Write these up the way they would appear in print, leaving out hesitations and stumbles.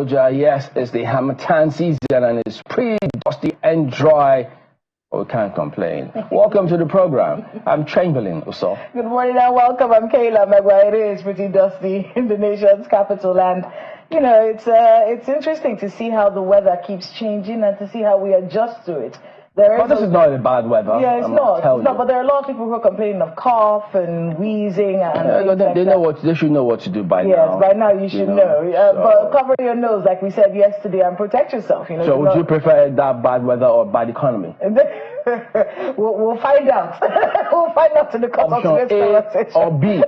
Loja. Yes, it's the Harmattan season and it's pretty dusty and dry. But we can't complain. Welcome to the program. I'm Chamberlain Uso. Good morning and welcome. I'm Kayla Magua. It is pretty dusty in the nation's capital, and you know it's interesting to see how the weather keeps changing and to see how we adjust to it. This is not a bad weather. Yeah, it's not. But there are a lot of people who are complaining of cough and wheezing and they should know what to do by now. Yes, by now you should know. But cover your nose, like we said yesterday, and protect yourself. You know. So would you prefer that bad weather or bad economy? We'll find out. We'll find out in the course of today's conversation. Or B.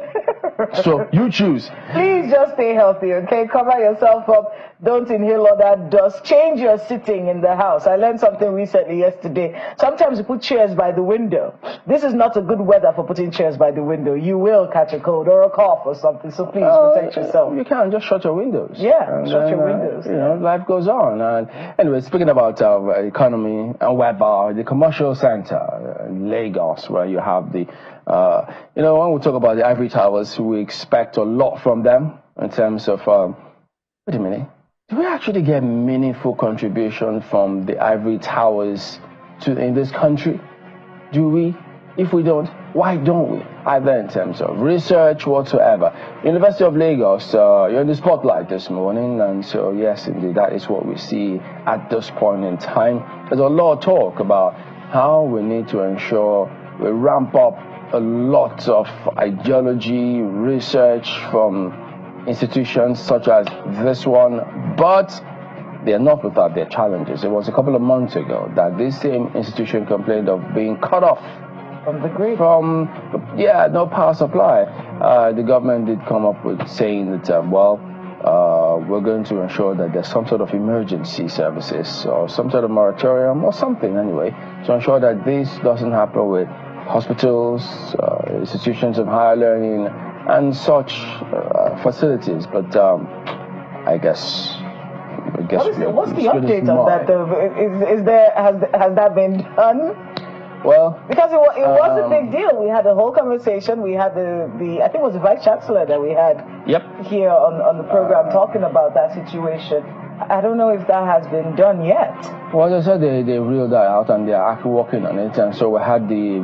So you choose. Please just stay healthy, okay? Cover yourself up. Don't inhale all that dust. Change your sitting in the house. I learned something recently yesterday. Sometimes you put chairs by the window. This is not a good weather for putting chairs by the window. You will catch a cold or a cough or something. So please protect yourself. You can't just shut your windows. Yeah, shut your windows. You know, life goes on. And anyway, speaking about economy and weather, the commercial center in Lagos, where you have the, when we talk about the ivory towers, we expect a lot from them in terms of, wait a minute. Do we actually get meaningful contribution from the ivory towers in this country? Do we? If we don't, why don't we? Either in terms of research whatsoever. University of Lagos, you're in the spotlight this morning, and so yes, indeed, that is what we see at this point in time. There's a lot of talk about how we need to ensure we ramp up a lot of ideology, research from institutions such as this one, but they're not without their challenges. It was a couple of months ago that this same institution complained of being cut off from the grid. No power supply. The government did come up with saying that, we're going to ensure that there's some sort of emergency services or some sort of moratorium or something anyway to ensure that this doesn't happen with hospitals, institutions of higher learning, and such facilities. But I guess what's the update of that though? Has that been done? Well, because it was a big deal. We had a whole conversation. We had the I think it was the Vice Chancellor that we had here on the program talking about that situation. I don't know if that has been done yet. Well, they said they reeled that out and they are actually working on it. And so we had the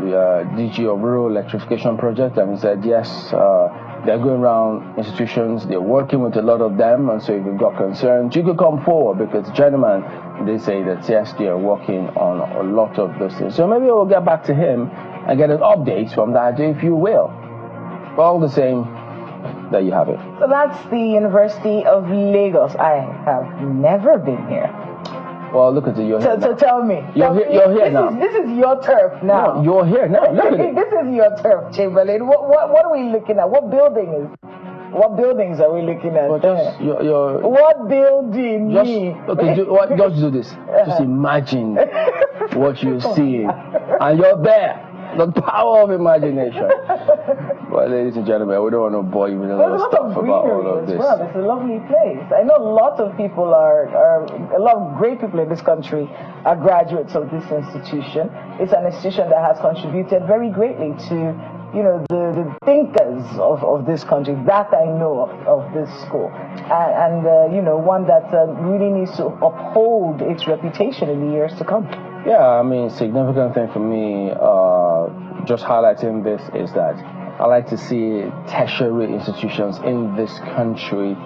DG of Rural Electrification Project, and he said, yes, they're going around institutions, they're working with a lot of them. And so if you've got concerns, you could come forward, because gentlemen, they say that, yes, they are working on a lot of those things. So maybe we'll get back to him and get an update from that, if you will. But all the same, there you have it. So that's the University of Lagos. I have never been here. Well, look at it. You're here now. So tell me. You're here now. This is your turf now. No, you're here now. Look at it. This is your turf, Chamberlain. What are we looking at? What buildings are we looking at? What building? Just do this. Just imagine what you're seeing, and you're there. The power of imagination. Well, ladies and gentlemen, we don't want to bore you with a lot of stuff about all of this. Well, it's a lovely place. I know lots of people a lot of great people in this country are graduates of this institution. It's an institution that has contributed very greatly to, the thinkers of this country. That I know of this school. And one that really needs to uphold its reputation in the years to come. Yeah, I mean, significant thing for me, just highlighting this, is that I like to see tertiary institutions in this country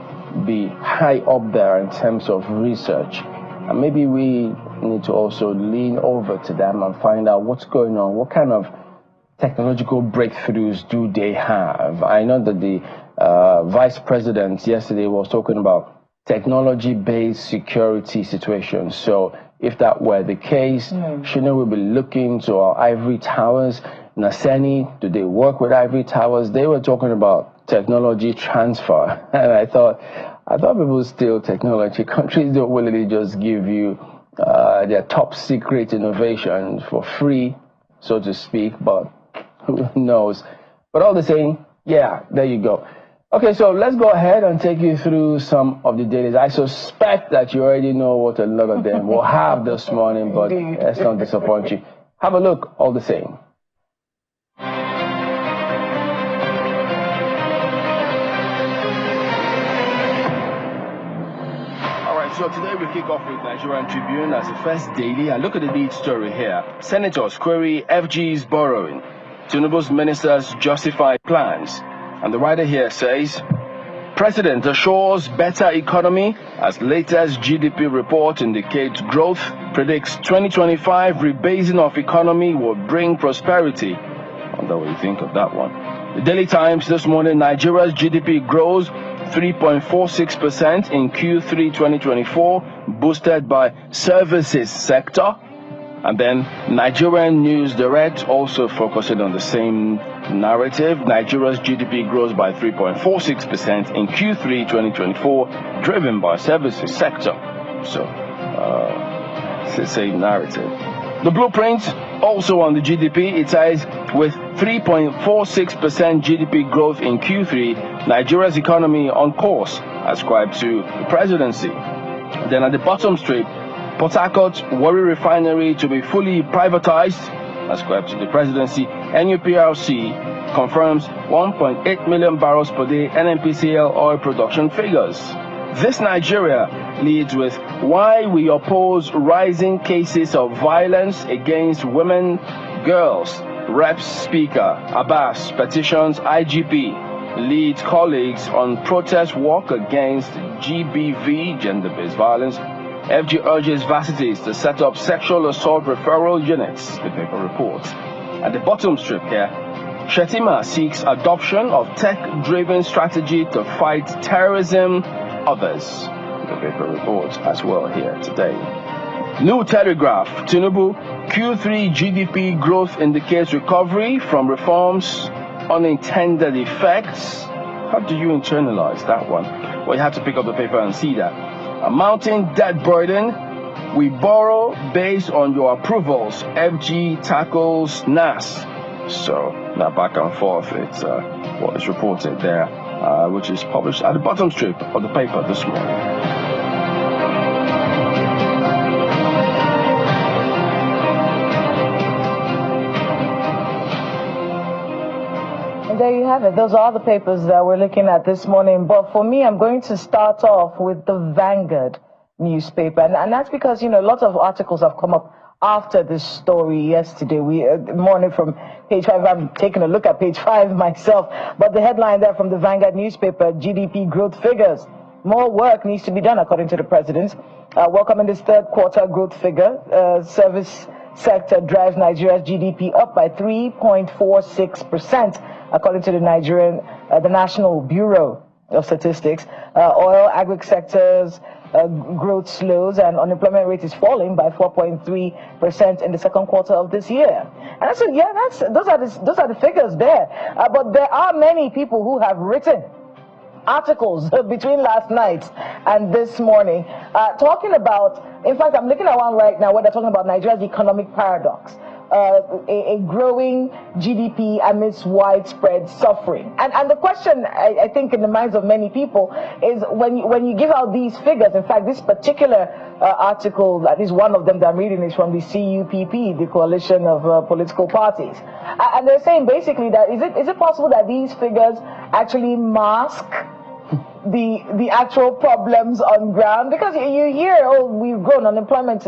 be high up there in terms of research. And maybe we need to also lean over to them and find out what's going on, what kind of technological breakthroughs do they have. I know that the Vice President yesterday was talking about technology-based security situations. So if that were the case, shouldn't we be looking to our ivory towers? Naseni, do they work with ivory towers? They were talking about technology transfer. And I thought people steal technology. Countries don't really just give you their top secret innovations for free, so to speak, but who knows? But all the same, yeah, there you go. Okay, so let's go ahead and take you through some of the dailies. I suspect that you already know what a lot of them will have this morning, but let's not disappoint you. Have a look all the same. So today we kick off with Nigerian Tribune as the first daily. And look at the lead story here. Senators query FG's borrowing. Tinubu's ministers justify plans. And the writer here says, President assures better economy as latest GDP report indicates growth, predicts 2025 rebasing of economy will bring prosperity. I wonder what you think of that one. The Daily Times this morning, Nigeria's GDP grows 3.46% in Q3 2024, boosted by services sector. And then Nigerian News Direct also focusing on the same narrative. Nigeria's GDP grows by 3.46% in Q3 2024, driven by services sector. So, it's the same narrative. The blueprint also on the GDP, it says with 3.46% GDP growth in Q3, Nigeria's economy on course, ascribed to the presidency. Then at the bottom strip, Port Harcourt Warri Refinery to be fully privatized, ascribed to the presidency. NUPRC confirms 1.8 million barrels per day NNPCL oil production figures. This Nigeria leads with why we oppose rising cases of violence against women, girls. Reps Speaker Abbas petitions IGP leads colleagues on protest walk against GBV, gender-based violence. FG urges varsities to set up sexual assault referral units, the paper reports. At the bottom strip here, Shetima seeks adoption of tech-driven strategy to fight terrorism. Others, the paper reports as well here today. New Telegraph, Tinubu, Q3 GDP growth indicates recovery from reforms, unintended effects. How do you internalize that one? Well, you have to pick up the paper and see that. A mounting debt burden, we borrow based on your approvals. FG tackles NAS. So now back and forth, it's what is reported there, which is published at the bottom strip of the paper this morning. There you have it. Those are the papers that we're looking at this morning. But for me, I'm going to start off with the Vanguard newspaper. And that's because, lots of articles have come up after this story yesterday. Morning from page 5, I'm taking a look at page 5 myself. But the headline there from the Vanguard newspaper, GDP growth figures. More work needs to be done, according to the president. Welcoming this third quarter growth figure, service sector drives Nigeria's GDP up by 3.46%. According to the National Bureau of Statistics. Oil, agri sectors, growth slows and unemployment rate is falling by 4.3% in the second quarter of this year. And I said, those are the figures there. But there are many people who have written articles between last night and this morning talking about, in fact, I'm looking at one right now where they're talking about Nigeria's economic paradox. A growing GDP amidst widespread suffering. And the question, I think, in the minds of many people is when you give out these figures, in fact, this particular article, at least one of them that I'm reading, is from the CUPP, the Coalition of Political Parties. And they're saying basically that is it possible that these figures actually mask the actual problems on ground? Because you hear, we've grown, unemployment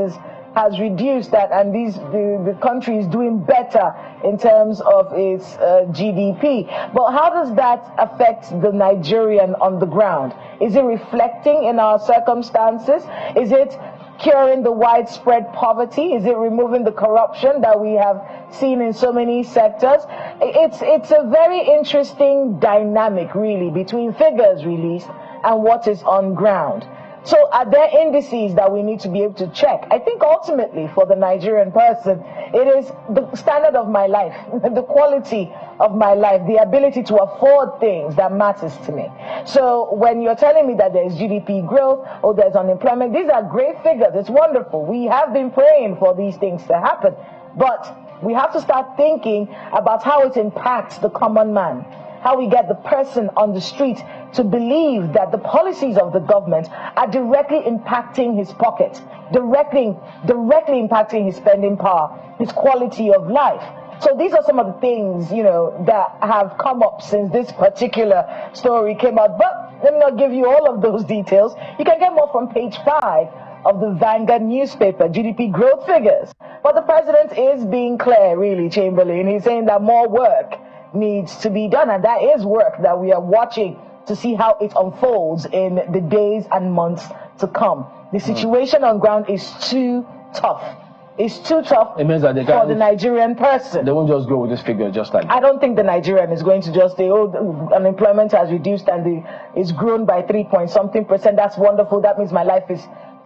has reduced that, and the country is doing better in terms of its GDP. But how does that affect the Nigerian on the ground? Is it reflecting in our circumstances? Is it curing the widespread poverty? Is it removing the corruption that we have seen in so many sectors? It's a very interesting dynamic, really, between figures released and what is on ground. So are there indices that we need to be able to check? I think ultimately for the Nigerian person, it is the standard of my life, the quality of my life, the ability to afford things that matters to me. So when you're telling me that there's GDP growth or there's unemployment, these are great figures. It's wonderful. We have been praying for these things to happen. But we have to start thinking about how it impacts the common man, how we get the person on the street to believe that the policies of the government are directly impacting his pocket, directly impacting his spending power, his quality of life. So these are some of the things, that have come up since this particular story came out. But Let me not give you all of those details. You can get more from page 5 of the Vanguard newspaper, GDP growth figures. But the president is being clear, really, Chamberlain. He's saying that more work needs to be done, and that is work that we are watching to see how it unfolds in the days and months to come. The situation on ground is too tough. It's too tough it means that for the Nigerian person. They won't just go with this figure just like that. I don't think the Nigerian is going to just say, oh, unemployment has reduced and it's grown by 3-point-something%. That's wonderful. That means my life is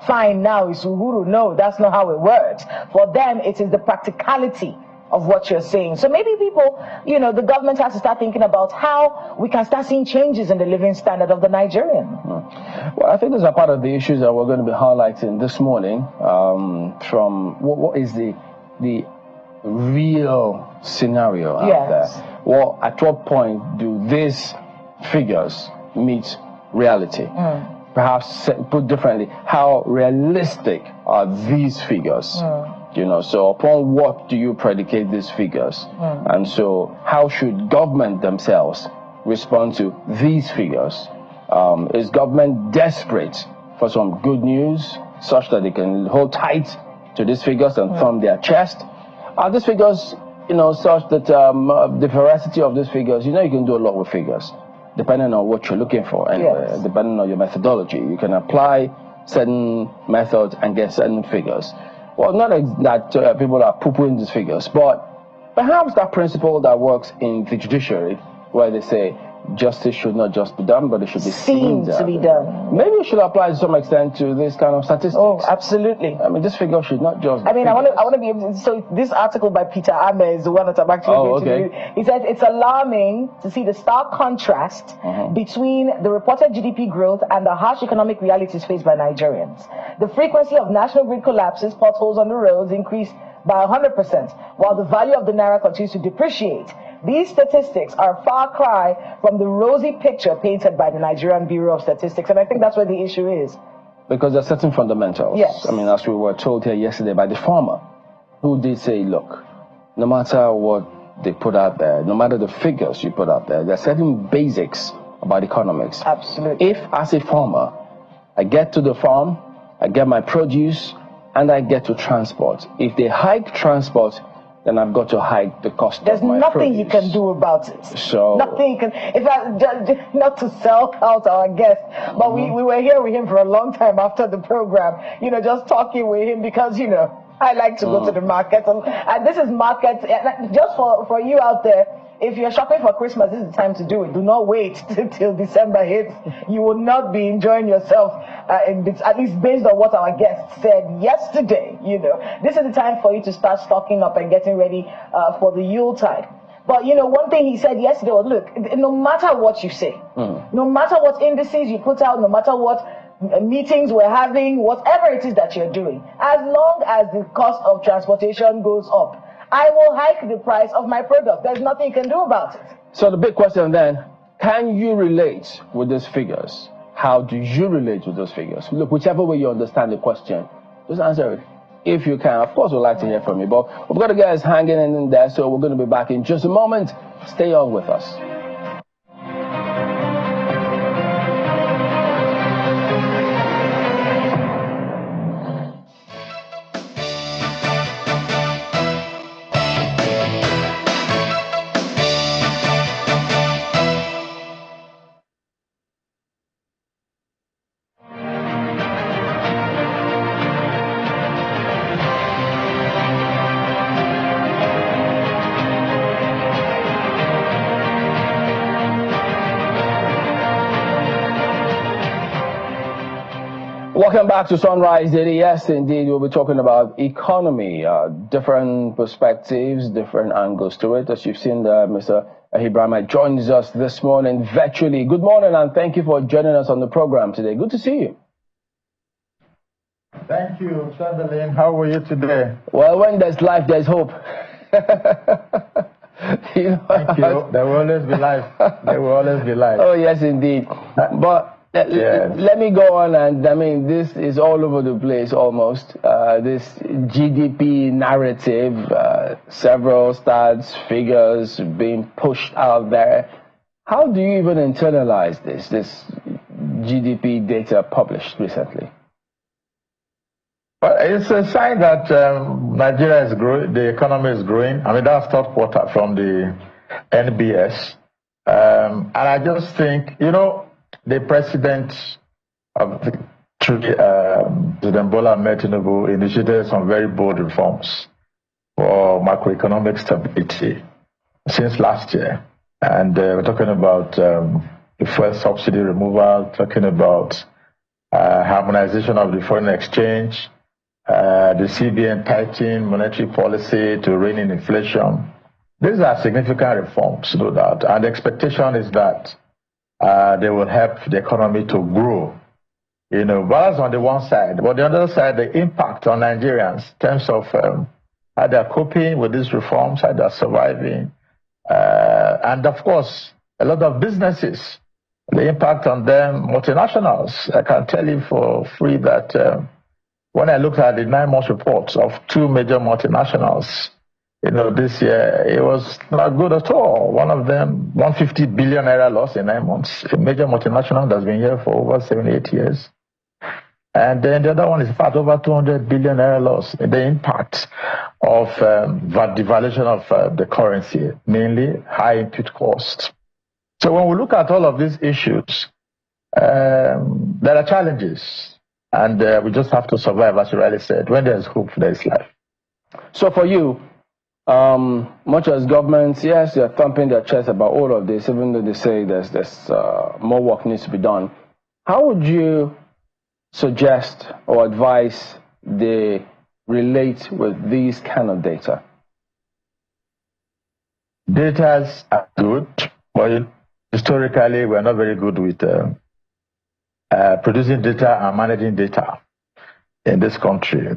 fine now. It's uhuru. No, that's not how it works. For them, it is the practicality of what you're saying. So maybe people, the government has to start thinking about how we can start seeing changes in the living standard of the Nigerian. Well, I think those are part of the issues that we're going to be highlighting this morning from what is the real scenario out there. Well, at what point do these figures meet reality? Perhaps put differently, how realistic are these figures? So upon what do you predicate these figures? And so how should government themselves respond to these figures? Is government desperate for some good news such that they can hold tight to these figures and thumb their chest? Are these figures, such that the veracity of these figures, you can do a lot with figures, depending on what you're looking for, anyway, depending on your methodology. You can apply certain methods and get certain figures. Well, not that people are poo-pooing these figures, but perhaps that principle that works in the judiciary, where they say justice should not just be done, but it should be seen to be done. Maybe it should apply to some extent to this kind of statistics. Oh, absolutely. I mean, this figure should not just. I want to be able to. So this article by Peter Ahmed is the one that I'm actually going to read. He says it's alarming to see the stark contrast between the reported GDP growth and the harsh economic realities faced by Nigerians. The frequency of national grid collapses, potholes on the roads increased by 100%, while the value of the naira continues to depreciate. These statistics are a far cry from the rosy picture painted by the Nigerian Bureau of Statistics, and I think that's where the issue is. Because there are certain fundamentals. Yes. I mean, as we were told here yesterday by the farmer, who did say, look, no matter what they put out there, no matter the figures you put out there are certain basics about economics. Absolutely. If, as a farmer, I get to the farm, I get my produce, and I get to transport. If they hike transport, then I've got to hike the cost There's of my nothing produce. You can do about it. So nothing you can. In fact, not to sell out our guest, but we were here with him for a long time after the program. Just talking with him because I like to go to the market, and this is market. Just for you out there, if you're shopping for Christmas, this is the time to do it. Do not wait till December hits. You will not be enjoying yourself, at least based on what our guest said yesterday. This is the time for you to start stocking up and getting ready for the Yuletide. But one thing he said yesterday was, look, no matter what you say, no matter what indices you put out, no matter what meetings we're having, whatever it is that you're doing, as long as the cost of transportation goes up, I will hike the price of my product. There's nothing you can do about it. So the big question then, can you relate with these figures? How do you relate with those figures? Look, whichever way you understand the question, just answer it. If you can, of course, we'd like to hear from you. But we've got the guys hanging in there, so we're going to be back in just a moment. Stay on with us. Welcome back to Sunrise Daily. Yes, indeed, we'll be talking about economy, different perspectives, different angles to it. As you've seen, Mr. Ibrahim joins us this morning virtually. Good morning, and thank you for joining us on the program today. Good to see you. Thank you, Chamberlain. How are you today? Well, when there's life, there's hope. Thank you. There will always be life. There will always be life. Oh, yes, indeed. But let me go on, and I mean, this is all over the place almost. This GDP narrative, several stats, figures being pushed out there. How do you even internalize this GDP data published recently? Well, it's a sign that Nigeria is growing, the economy is growing. I mean, that's third quarter from the NBS. And I just think, the president of the President Bola Ahmed Tinubu initiated some very bold reforms for macroeconomic stability since last year. And we're talking about the fuel subsidy removal, talking about harmonization of the foreign exchange, the CBN tightening monetary policy to rein in inflation. These are significant reforms, no doubt. And the expectation is that they will help the economy to grow. But that's on the one side. But on the other side, the impact on Nigerians in terms of how they're coping with these reforms, how they're surviving. And of course, a lot of businesses, the impact on them, multinationals. I can tell you for free that when I looked at the 9-month reports of 2 major multinationals, this year, it was not good at all. One of them, 150 billion naira loss in 9 months. A major multinational that's been here for over 7-8 years. And then the other one is, in fact, over 200 billion naira loss. The impact of the valuation of the currency, mainly high input costs. So when we look at all of these issues, there are challenges. And we just have to survive, as you rightly said. When there's hope, there is life. So for you, much as governments, yes, they're thumping their chest about all of this, even though they say there's more work needs to be done. How would you suggest or advise they relate with these kind of data? Data are good, but historically we're not very good with producing data and managing data in this country.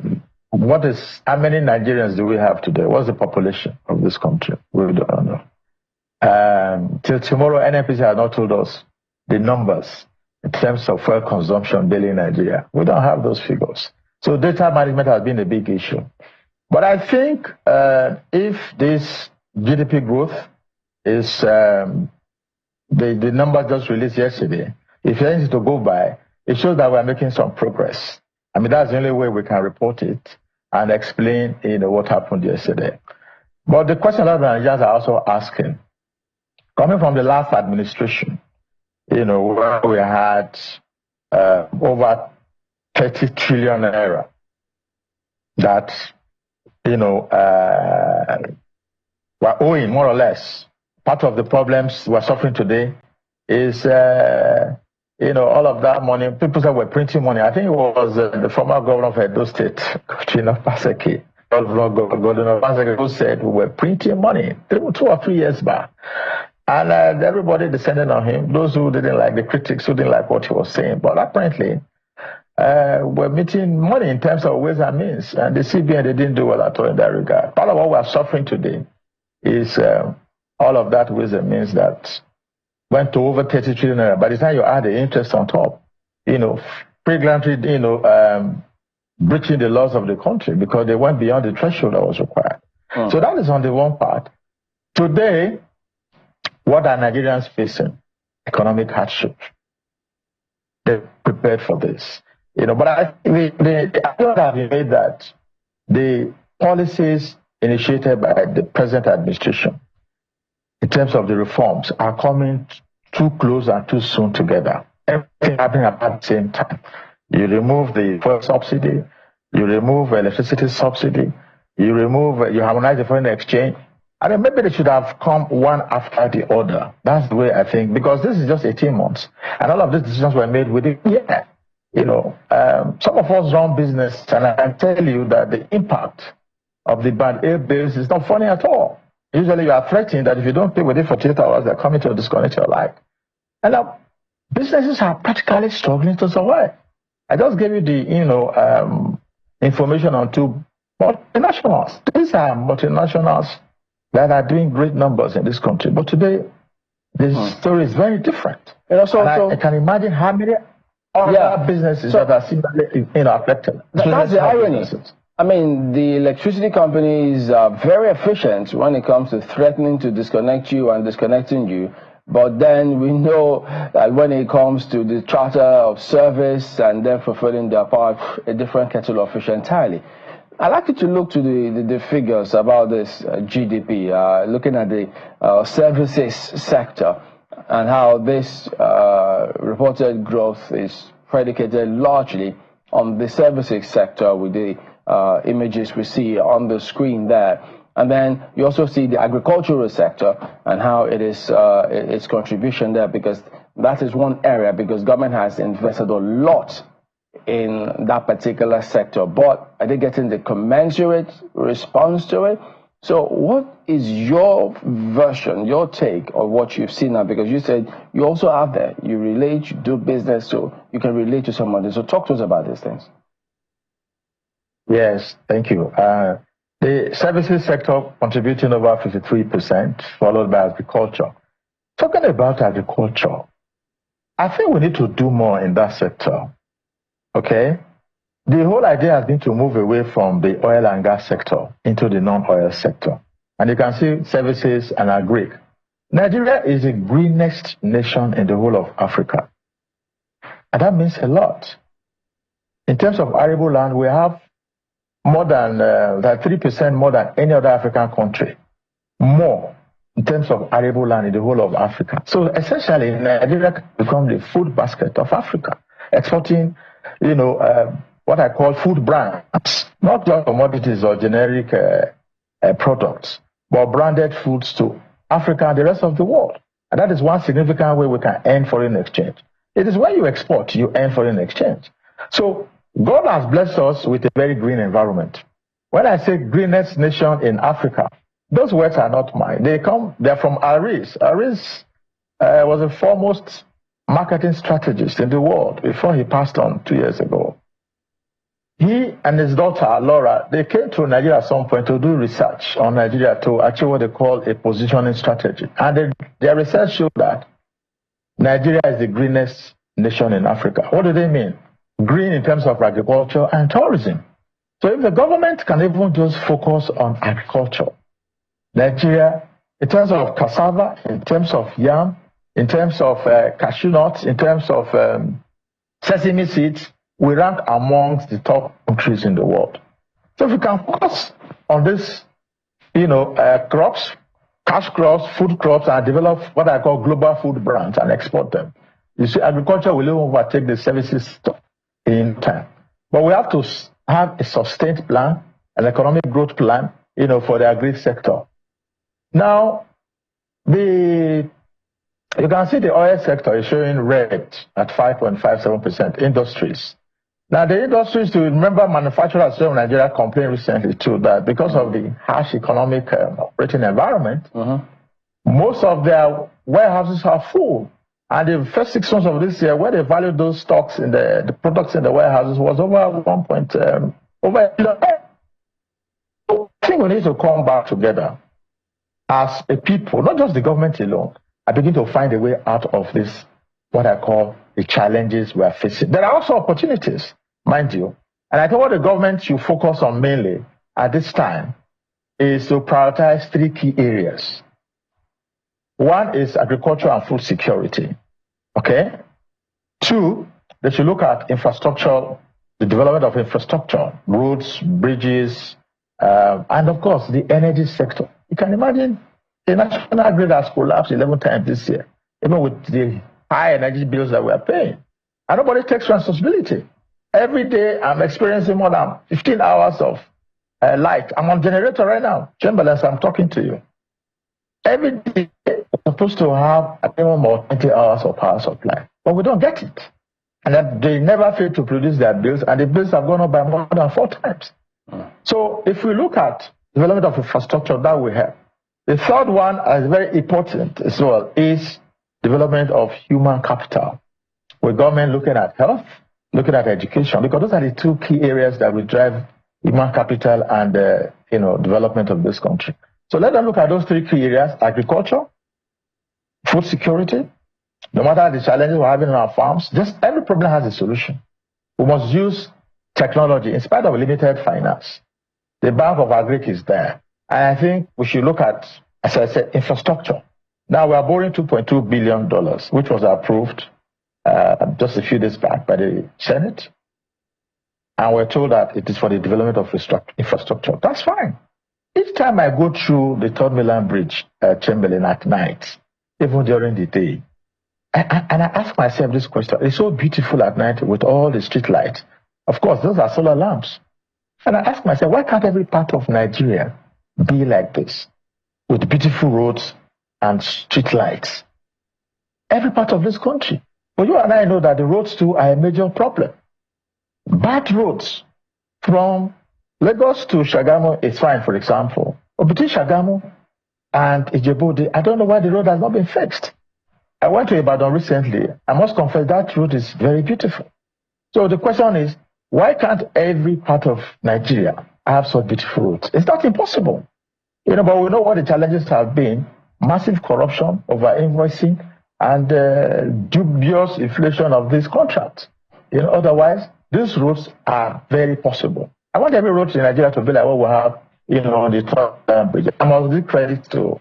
How many Nigerians do we have today? What's the population of this country? We don't know. Till tomorrow, NNPC has not told us the numbers in terms of fuel consumption daily in Nigeria. We don't have those figures. So data management has been a big issue. But I think if this GDP growth is the number just released yesterday, if anything to go by, it shows that we're making some progress. I mean, that's the only way we can report it and explain, what happened yesterday. But the question that Nigerians are also asking, coming from the last administration, where we had over 30 trillion naira that, we're owing more or less. Part of the problems we're suffering today is all of that money, people said we're printing money. I think it was the former governor of Edo State, Paseki, Governor Paseki, who said we were printing money 2 or 3 years back. And everybody descended on him, those who didn't like, the critics who didn't like what he was saying. But apparently, we're meeting money in terms of ways and means. And the CBN, they didn't do well at all in that regard. Part of what we're suffering today is all of that ways and means that went to over 30 trillion naira. By the time you add the interest on top, flagrantly, breaching the laws of the country because they went beyond the threshold that was required. So that is on the one part. Today, what are Nigerians facing? Economic hardship. They're prepared for this. But I think the argument have been made that the policies initiated by the present administration in terms of the reforms are coming too close and too soon together. Everything happening at the same time. You remove the fuel subsidy, you remove electricity subsidy, you harmonize the foreign exchange. I mean, maybe they should have come one after the other. That's the way I think, because this is just 18 months. And all of these decisions were made within a year. Some of us run business, and I can tell you that the impact of the band aid bills is not funny at all. Usually you are threatened that if you don't pay within 48 hours, they're coming to disconnect your life. And now, businesses are practically struggling to survive. I just gave you the, information on 2 multinationals. These are multinationals that are doing great numbers in this country. But today, the story is very different. I can imagine how many other businesses that are similarly affected. That's the irony. I mean, the electricity companies are very efficient when it comes to threatening to disconnect you and disconnecting you. But then we know that when it comes to the charter of service and then fulfilling their part, a different kettle of fish entirely. I'd like you to look to the figures about this GDP, looking at the services sector and how this reported growth is predicated largely on the services sector with the images we see on the screen there. And then you also see the agricultural sector and how it is its contribution there, because that is one area, because government has invested a lot in that particular sector, but are they getting the commensurate response to it? So what is your version, your take of what you've seen now? Because you said you also have that, you relate, you do business, so you can relate to somebody. So talk to us about these things. Yes, thank you. The services sector contributing over 53%, followed by agriculture. Talking about agriculture, I think we need to do more in that sector. Okay? The whole idea has been to move away from the oil and gas sector into the non-oil sector. And you can see services and agri. Nigeria is the greenest nation in the whole of Africa. And that means a lot. In terms of arable land, we have more than 3% more than any other African country. More in terms of arable land in the whole of Africa. So essentially, Nigeria can become the food basket of Africa, exporting what I call food brands, not just commodities or generic products, but branded foods to Africa and the rest of the world. And that is one significant way we can earn foreign exchange. It is when you export, you earn foreign exchange. So God has blessed us with a very green environment. When I say greenest nation in Africa, those words are not mine. They're from Aris. Aris was the foremost marketing strategist in the world before he passed on 2 years ago. He and his daughter, Laura, they came to Nigeria at some point to do research on Nigeria to achieve what they call a positioning strategy. And their research showed that Nigeria is the greenest nation in Africa. What do they mean? Green in terms of agriculture and tourism. So if the government can even just focus on agriculture, Nigeria, in terms of cassava, in terms of yam, in terms of cashew nuts, in terms of sesame seeds, we rank amongst the top countries in the world. So if we can focus on this, crops, cash crops, food crops, and develop what I call global food brands and export them, you see, agriculture will even overtake the services stuff in time. But we have to have a sustained plan, an economic growth plan, for the agri sector. Now, you can see the oil sector is showing red at 5.57%. Industries. Now, the industries, to remember, manufacturers in Nigeria complained recently too that because of the harsh economic operating environment, most of their warehouses are full. And the first 6 months of this year, where they valued those stocks in the products in the warehouses was over over $1 billion. So I think we need to come back together as a people, not just the government alone, and begin to find a way out of this, what I call the challenges we are facing. There are also opportunities, mind you. And I think what the government should focus on mainly at this time is to prioritize 3 key areas. One is agriculture and food security. Okay? 2, they should look at infrastructure, the development of infrastructure, roads, bridges, and of course, the energy sector. You can imagine the national grid has collapsed 11 times this year, even with the high energy bills that we are paying. And nobody takes responsibility. Every day, I'm experiencing more than 15 hours of light. I'm on generator right now. Chamberlain, I'm talking to you. Every day, we're supposed to have a minimum of 20 hours of power supply, but we don't get it. And then they never fail to produce their bills, and the bills have gone up by more than 4 times. So if we look at development of infrastructure, that will help. The third one is very important as well, is development of human capital. With government looking at health, looking at education, because those are the 2 key areas that will drive human capital and development of this country. So let them look at those 3 key areas: agriculture, food security. No matter the challenges we're having on our farms, just every problem has a solution. We must use technology in spite of limited finance. The Bank of Agric is there. And I think we should look at, as I said, infrastructure. Now we are borrowing $2.2 billion, which was approved just a few days back by the Senate. And we're told that it is for the development of infrastructure. That's fine. Each time I go through the Third Mainland Bridge, Chamberlain, at night, even during the day, and I ask myself this question. It's so beautiful at night with all the street lights. Of course, those are solar lamps. And I ask myself, why can't every part of Nigeria be like this, with beautiful roads and street lights? Every part of this country. But you and I know that the roads too are a major problem. Bad roads from Lagos to Shagamu is fine, for example. But between Shagamu and Ijebu, I don't know why the road has not been fixed. I went to Ibadan recently. I must confess that road is very beautiful. So the question is, why can't every part of Nigeria have such beautiful roads? It's not impossible. But we know what the challenges have been. Massive corruption, over-invoicing, and dubious inflation of these contracts. Otherwise, these roads are very possible. I want every road in Nigeria to be like what we have, on the Third Bridge. I must give credit to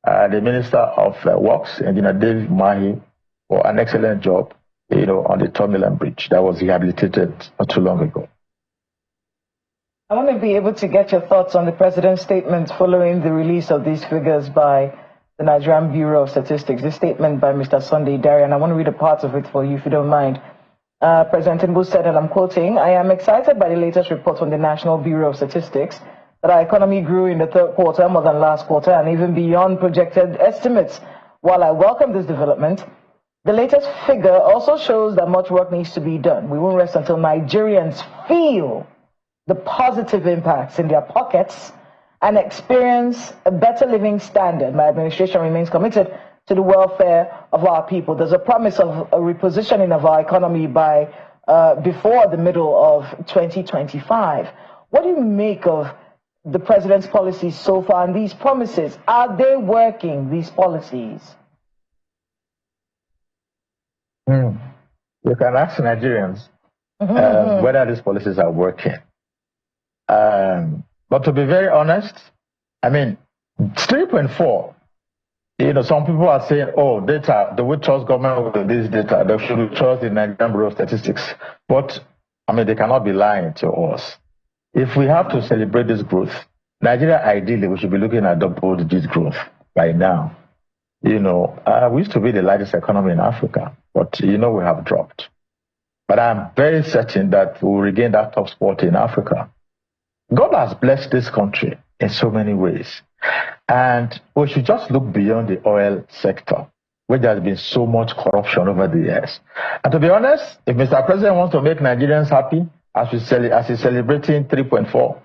the Minister of Works, Engineer David Mahi, for an excellent job, on the Third Mainland Bridge that was rehabilitated not too long ago. I want to be able to get your thoughts on the president's statement following the release of these figures by the Nigerian Bureau of Statistics. This statement by Mr. Sunday Dare, and I want to read a part of it for you, if you don't mind. President Tinubu said, and I'm quoting, "I am excited by the latest report from the National Bureau of Statistics that our economy grew in the third quarter more than last quarter and even beyond projected estimates. While I welcome this development, the latest figure also shows that much work needs to be done. We won't rest until Nigerians feel the positive impacts in their pockets and experience a better living standard. My administration remains committed to the welfare of our people." There's a promise of a repositioning of our economy by before the middle of 2025. What do you make of the president's policies so far and these promises? Are they working, these policies? You can ask Nigerians whether these policies are working. But to be very honest, I mean, 3.4, some people are saying, oh, data, they will trust government with this data, they should trust the Nigerian Bureau of Statistics. But, I mean, they cannot be lying to us. If we have to celebrate this growth, Nigeria, ideally, we should be looking at double-digit growth right now. We used to be the largest economy in Africa, but, we have dropped. But I'm very certain that we will regain that top spot in Africa. God has blessed this country in so many ways. And we should just look beyond the oil sector, where there has been so much corruption over the years. And to be honest, if Mr. President wants to make Nigerians happy, as he's celebrating 3.4%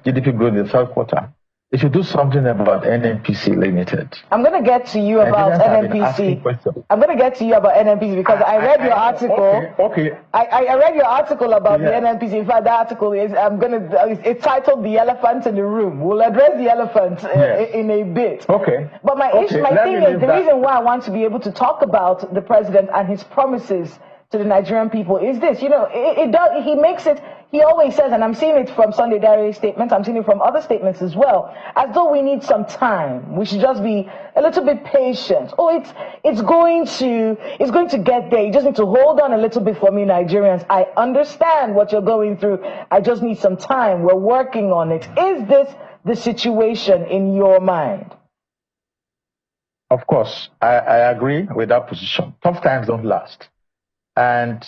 GDP growth in the third quarter, they should do something about NNPC Limited. I'm going to get to you about NNPC. I'm going to get to you about NNPC because I read your article. Okay. I read your article about the NNPC. In fact, the article is it's titled "The Elephant in the Room." We'll address the elephant in a bit. Okay. But my thing is, the reason why I want to be able to talk about the president and his promises to the Nigerian people is this. He makes it. He always says, and I'm seeing it from Sunday Diary's statements, I'm seeing it from other statements as well, as though we need some time. We should just be a little bit patient. Oh, it's going to get there. You just need to hold on a little bit for me, Nigerians. I understand what you're going through. I just need some time. We're working on it. Is this the situation in your mind? Of course, I agree with that position. Tough times don't last. And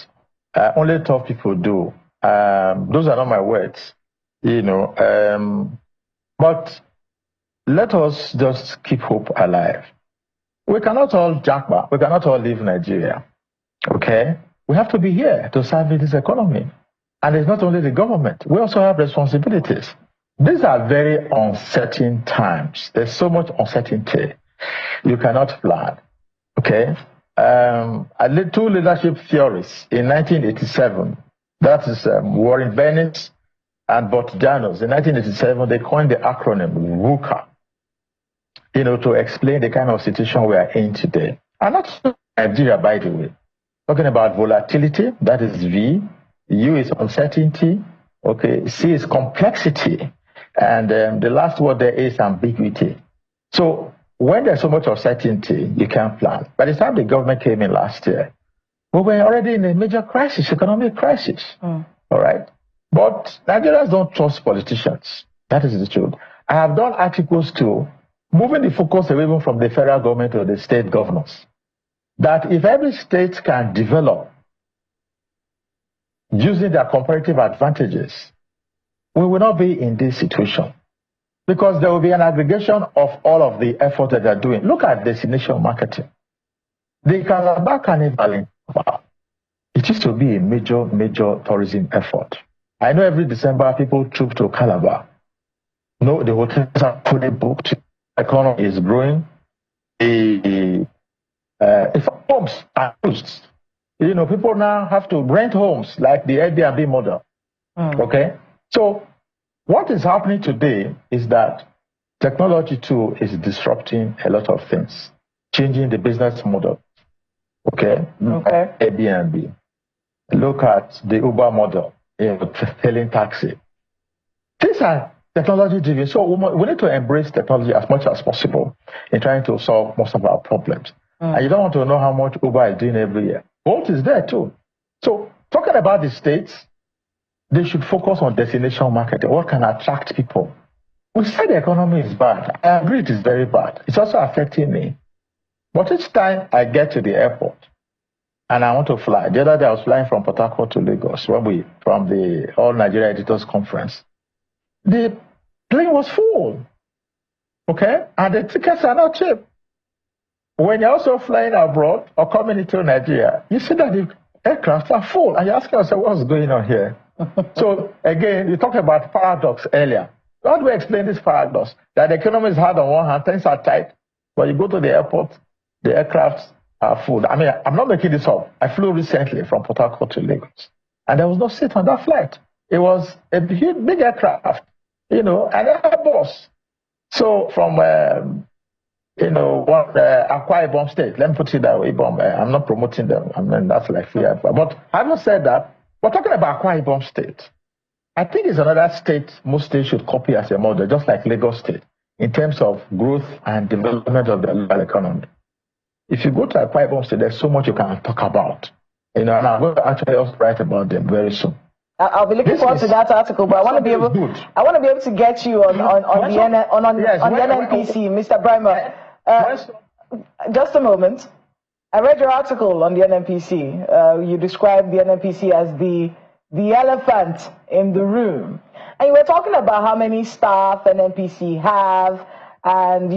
only tough people do. Those are not my words, but let us just keep hope alive. We cannot all jackpot. We cannot all leave Nigeria. Okay? We have to be here to serve this economy. And it's not only the government. We also have responsibilities. These are very uncertain times. There's so much uncertainty. You cannot plan. Okay? I led two leadership theories in 1987. That is Warren Bennis and Botjanos. In 1987, they coined the acronym VUCA, to explain the kind of situation we are in today. And not Nigeria, by the way. Talking about volatility, that is V. U is uncertainty. Okay. C is complexity. And the last word there is ambiguity. So when there's so much uncertainty, you can't plan. By the time the government came in last year, we were already in a major crisis, economic crisis. All right. But Nigerians don't trust politicians. That is the truth. I have done articles too, moving the focus away even from the federal government to the state governors. That if every state can develop using their comparative advantages, we will not be in this situation. Because there will be an aggregation of all of the effort that they're doing. Look at destination marketing. The Calabar Carnival, it used to be a major tourism effort. I know every December people troop to Calabar. No, the hotels are fully booked. The economy is growing. If homes are used, people now have to rent homes like the Airbnb model. Okay? So what is happening today is that technology too is disrupting a lot of things, changing the business model. Okay? Airbnb. Look at the Uber model, hailing taxi. These are technology driven. So we need to embrace technology as much as possible in trying to solve most of our problems. And you don't want to know how much Uber is doing every year. Bolt is there too. So talking about the states, they should focus on destination marketing. What can attract people? We say the economy is bad. I agree it is very bad. It's also affecting me. But each time I get to the airport and I want to fly, the other day I was flying from Port Harcourt to Lagos from the All Nigeria Editors Conference. The plane was full. Okay? And the tickets are not cheap. When you're also flying abroad or coming into Nigeria, you see that the aircraft are full. And you ask yourself, what's going on here? So, again, you talked about paradox earlier. How do we explain this paradox? That the economy is hard on one hand, things are tight, but you go to the airport, the aircrafts are full. I mean, I'm not making this up. I flew recently from Port Harcourt to Lagos, and there was no seat on that flight. It was a big aircraft, an Airbus. So from, Akwa Ibom State, let me put it that way, I'm not promoting them. I mean, that's like free advice. But having said that, we're talking about Akwa Ibom State. I think it's another state most states should copy as a model, just like Lagos State, in terms of growth and development of the local economy. If you go to Akwa Ibom State, there's so much you can talk about. And I'm going to actually also write about them very soon. I'll be looking forward to that article, but I want to be able to get you on the NNPC, Mr. Brimer. Just a moment. I read your article on the NNPC. You described the NNPC as the elephant in the room. And you were talking about how many staff NNPC have and,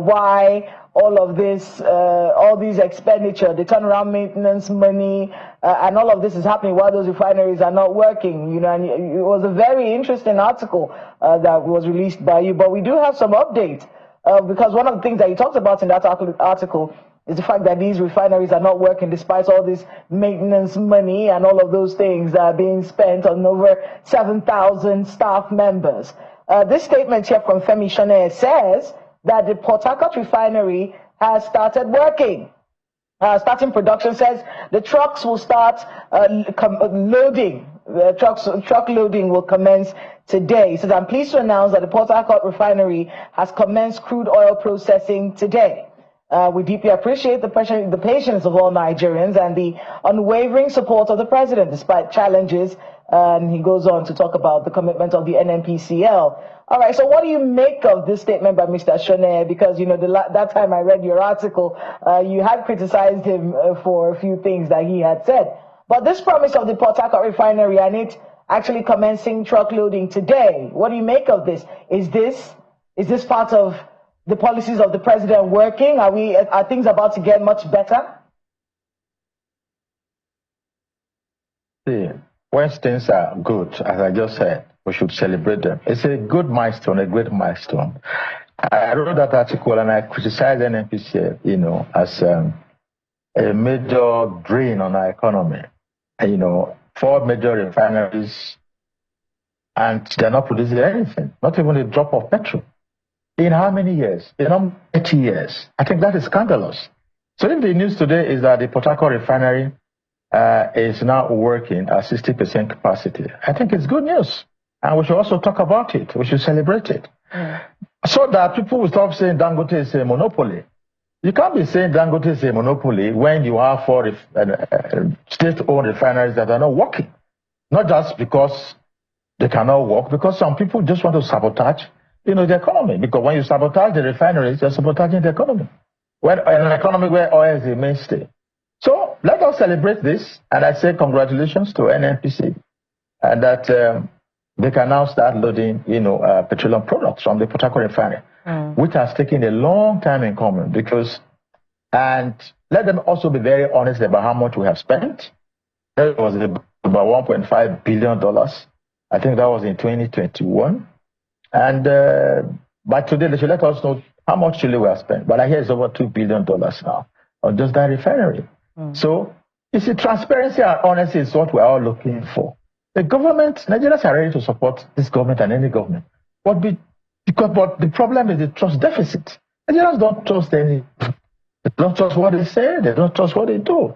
why all of this, all these expenditure, the turnaround maintenance money, and all of this is happening while those refineries are not working, and it was a very interesting article that was released by you. But we do have some updates because one of the things that you talked about in that article is the fact that these refineries are not working despite all this maintenance money and all of those things that are being spent on over 7,000 staff members. This statement here from Femi Shone says that the Port Harcourt refinery has started working. Starting production, says the trucks will start loading. The truck loading will commence today. He says, I'm pleased to announce that the Port Harcourt refinery has commenced crude oil processing today. We deeply appreciate the patience of all Nigerians and the unwavering support of the president despite challenges. And he goes on to talk about the commitment of the NNPCL. All right, so what do you make of this statement by Mr. Shone? Because, that time I read your article, you had criticized him for a few things that he had said. But this promise of the Port Harcourt refinery and it actually commencing truck loading today, what do you make of this? Is this part of the policies of the president working? Are things about to get much better? See, when things are good, as I just said, we should celebrate them. It's a good milestone, a great milestone. I wrote that article and I criticized NNPC, as a major drain on our economy. 4 major refineries, and they're not producing anything, not even a drop of petrol. In how many years? In 80 years. I think that is scandalous. So if the news today is that the Port Harcourt refinery is now working at 60% capacity, I think it's good news. And we should also talk about it. We should celebrate it. so that people will stop saying Dangote is a monopoly. You can't be saying Dangote is a monopoly when you have 4 state-owned refineries that are not working. Not just because they cannot work, because some people just want to sabotage, the economy. Because when you sabotage the refineries, you're sabotaging the economy. When an economy where oil is the mainstay. So let us celebrate this, and I say congratulations to NNPC, and that they can now start loading, petroleum products from the Port Harcourt refinery, which has taken a long time in coming. And let them also be very honest about how much we have spent. That was about $1.5 billion. I think that was in 2021. And by today, they should let us know how much Chile we have spent. But I hear it's over $2 billion now on just that refinery. So, you see, transparency and honesty is what we're all looking for. The government, Nigerians are ready to support this government and any government. But the problem is the trust deficit. Nigerians don't trust they don't trust what they say, they don't trust what they do.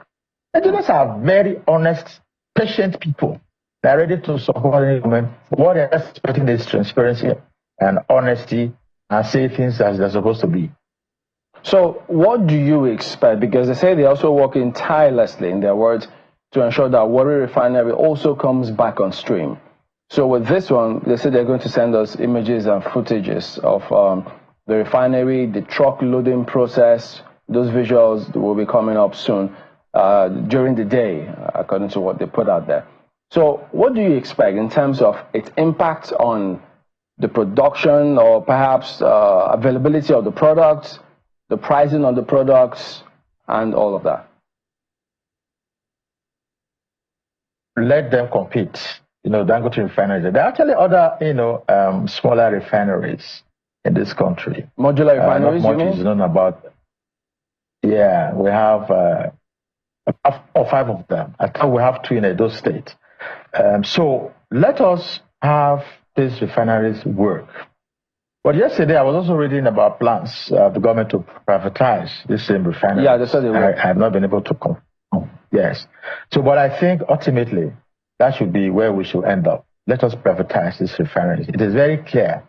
Nigerians are very honest, patient people. They're ready to support any government. What they're expecting is transparency and honesty and say things as they're supposed to be. So what do you expect? Because they say they're also working tirelessly, in their words, to ensure that Warri Refinery also comes back on stream. So with this one, they say they're going to send us images and footages of the refinery, the truck loading process. Those visuals will be coming up soon during the day, according to what they put out there. So what do you expect in terms of its impact on the production or perhaps availability of the products, the pricing of the products, and all of that? Let them compete. Dangote refineries. There are actually other, smaller refineries in this country. Modular refineries, not much is known about. Yeah, we have 5 of them. I thought we have 2 in Edo State. So let us have these refineries work. But yesterday, I was also reading about plans of the government to privatize this same refinery. Yeah, they said they will. I have not been able to come. Yes. So, but I think ultimately, that should be where we should end up. Let us privatize these refineries. It is very clear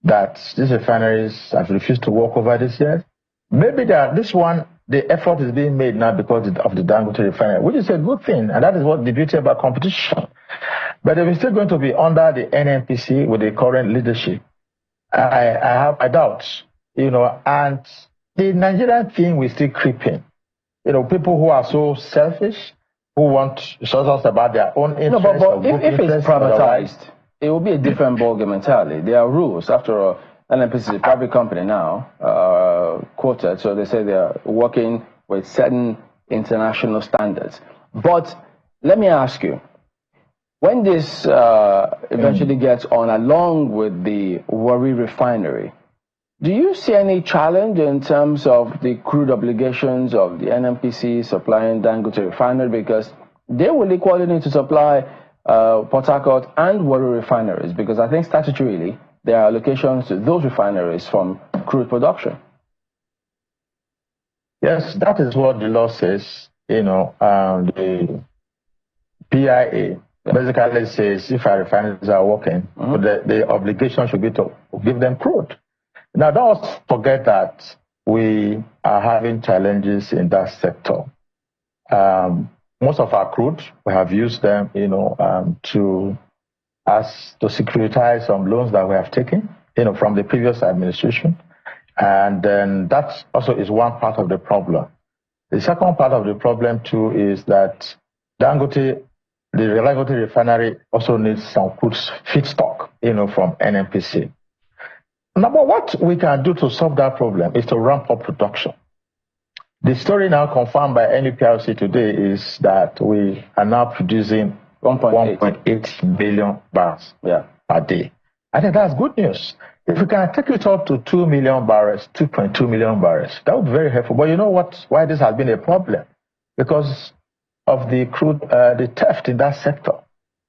that these refineries have refused to work over this year. Maybe the effort is being made now because of the Dangote refinery, which is a good thing, and that is what the beauty about competition. But if it's still going to be under the NNPC with the current leadership, I have my doubts, and the Nigerian thing will still creep in. People who are so selfish, who want to talk about their own interests. No, but if it's privatized, it will be a different ballgame entirely. There are rules. After all, NNPC is a private company now, quoted, so they say they are working with certain international standards. But let me ask you, when this eventually gets on along with the Warri Refinery, do you see any challenge in terms of the crude obligations of the NNPC supplying Dangote Refinery? Because they will equally need to supply Port Harcourt and Warri refineries, because I think statutorily there are allocations to those refineries from crude production. Yes, that is what the law says. The PIA basically says if our refineries are working, the obligation should be to give them crude. Now, don't forget that we are having challenges in that sector. Most of our crude, we have used them, to securitize some loans that we have taken, from the previous administration. And then that also is one part of the problem. The second part of the problem, too, is that the Dangote refinery also needs some crude feedstock, from NNPC. Now, but what we can do to solve that problem is to ramp up production. The story now confirmed by NUPRC today is that we are now producing 1.8 billion barrels per day. I think that's good news. If we can take it up to 2 million barrels, 2.2 million barrels, that would be very helpful. But you know why this has been a problem? Because of the crude, the theft in that sector.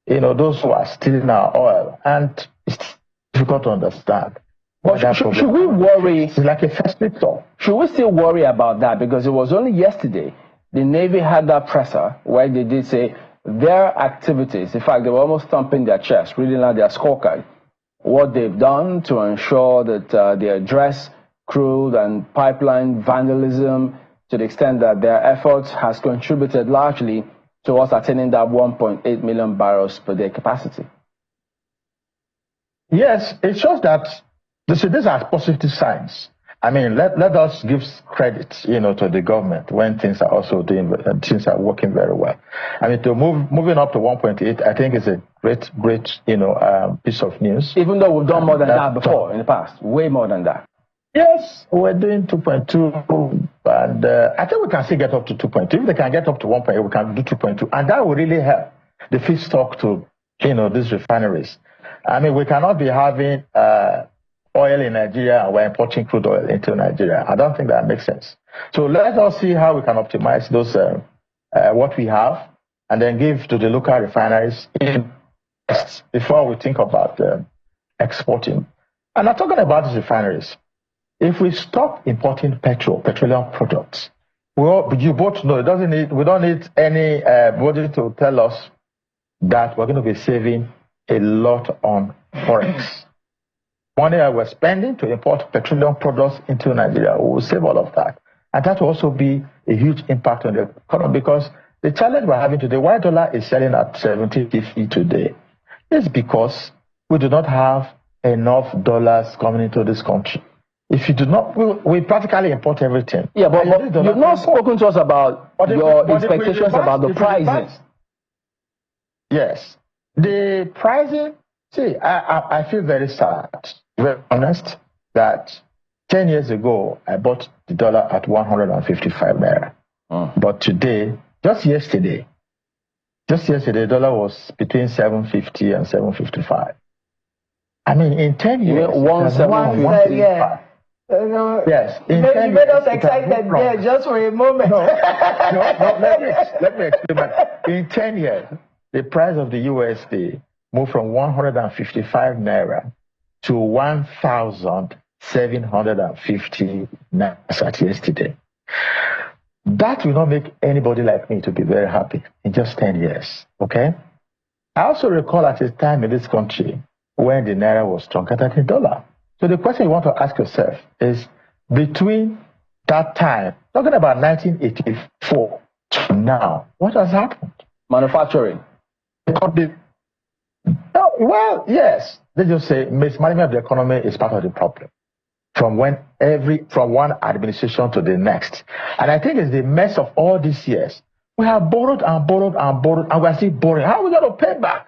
Those who are stealing our oil, and it's difficult to understand. But should we worry? It's like a first picture. Should we still worry about that? Because it was only yesterday the Navy had that presser where they did say their activities, in fact, they were almost thumping their chest, reading out their scorecard, what they've done to ensure that they address crude and pipeline vandalism to the extent that their efforts has contributed largely towards attaining that 1.8 million barrels per day capacity? Yes, it shows that these are positive signs. I mean, let us give credit, to the government when things are also things are working very well. I mean, moving up to 1.8, I think is a great, piece of news. Even though we've done more than that before in the past, way more than that. Yes, we're doing 2.2, and I think we can still get up to 2.2. If they can get up to 1.8, we can do 2.2, and that will really help the feedstock to, these refineries. I mean, we cannot be having oil in Nigeria and we're importing crude oil into Nigeria. I don't think that makes sense. So let us see how we can optimize those what we have, and then give to the local refineries before we think about exporting. And I'm talking about these refineries. If we stop importing petroleum products, you both know we don't need anybody to tell us that we're going to be saving a lot on forex. Money that we're spending to import petroleum products into Nigeria, we will save all of that. And that will also be a huge impact on the economy, because the challenge we're having today, why dollar is selling at 70.50 today, is because we do not have enough dollars coming into this country. If you do not, we practically import everything. Yeah, but you've not spoken to us about your expectations about the pricing. Yes. The pricing, see, I feel very sad, very honest, that 10 years ago, I bought the dollar at 155 naira. But today, just yesterday, the dollar was between 750 and 755. I mean, in 10 years, 175. Yeah. Yes. You made us excited there just for a moment. No, let me explain that. In 10 years, the price of the USD moved from 155 naira to 1,750 naira yesterday. That will not make anybody like me to be very happy in just 10 years, okay? I also recall at a time in this country when the naira was stronger than the dollar. So the question you want to ask yourself is, between that time, talking about 1984 to now, what has happened? Manufacturing. Well, yes. They just say mismanagement of the economy is part of the problem. From one administration to the next. And I think it's the mess of all these years. We have borrowed and borrowed and borrowed, and we're still borrowing. How are we going to pay back?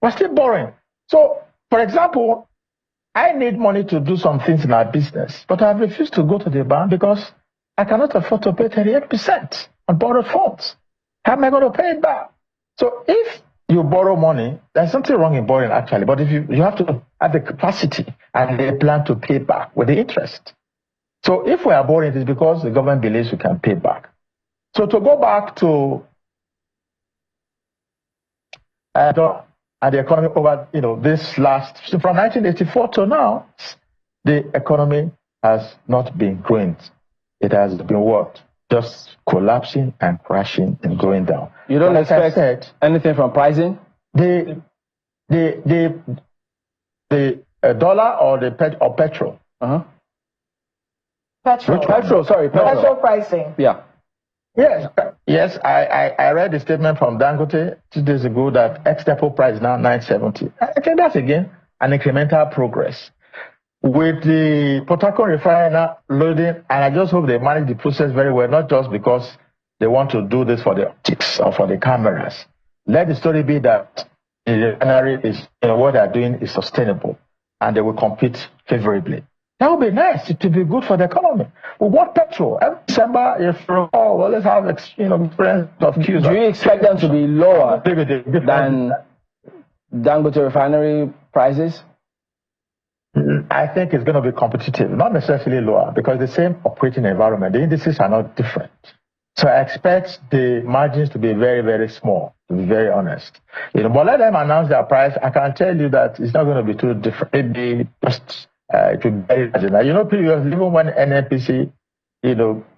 We're still borrowing. So, for example, I need money to do some things in our business, but I've refused to go to the bank because I cannot afford to pay 38% on borrowed funds. How am I going to pay it back? So if you borrow money, there's something wrong in borrowing actually, but if you have to have the capacity and the plan to pay back with the interest. So if we are borrowing, it is because the government believes we can pay back. So to go back to and the economy over, this last, from 1984 to now, the economy has not been growing. It has been what? Just collapsing and crashing and going down. You don't expect anything from pricing? The dollar or petrol? Petrol. Petrol pricing. Yeah. Yes. I read the statement from Dangote 2 days ago that ex-depot price is now 970. I think that's again an incremental progress. With the Petrol refiner loading, and I just hope they manage the process very well, not just because they want to do this for the optics or for the cameras. Let the story be that the refinery is, what they're doing is sustainable and they will compete favorably. That would be nice. It would be good for the economy. We want petrol. Every December, let's have, experience of queues. Do you expect them to be lower than Dangote refinery prices? I think it's going to be competitive, not necessarily lower, because the same operating environment, the indices are not different. So I expect the margins to be very, very small, to be very honest. But let them announce their price. I can tell you that it's not going to be too different. Maybe just it will be very marginal. Previously, even when NNPC,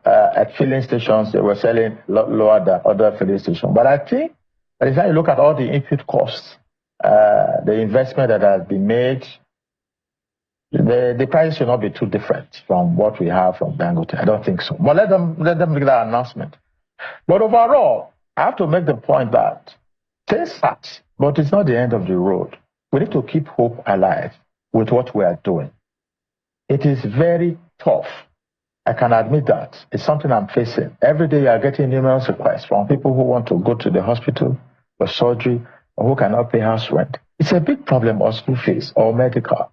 at filling stations, they were selling lower than other filling stations. But I think by the time you look at all the input costs the investment that has been made, the price should not be too different from what we have from Dangote. I don't think so. But let them make that announcement. But overall, I have to make the point that things start, but it's not the end of the road. We need to keep hope alive with what we are doing. It is very tough. I can admit that. It's something I'm facing. Every day I are getting numerous requests from people who want to go to the hospital for surgery or who cannot pay house rent. It's a big problem, or school fees, or medical.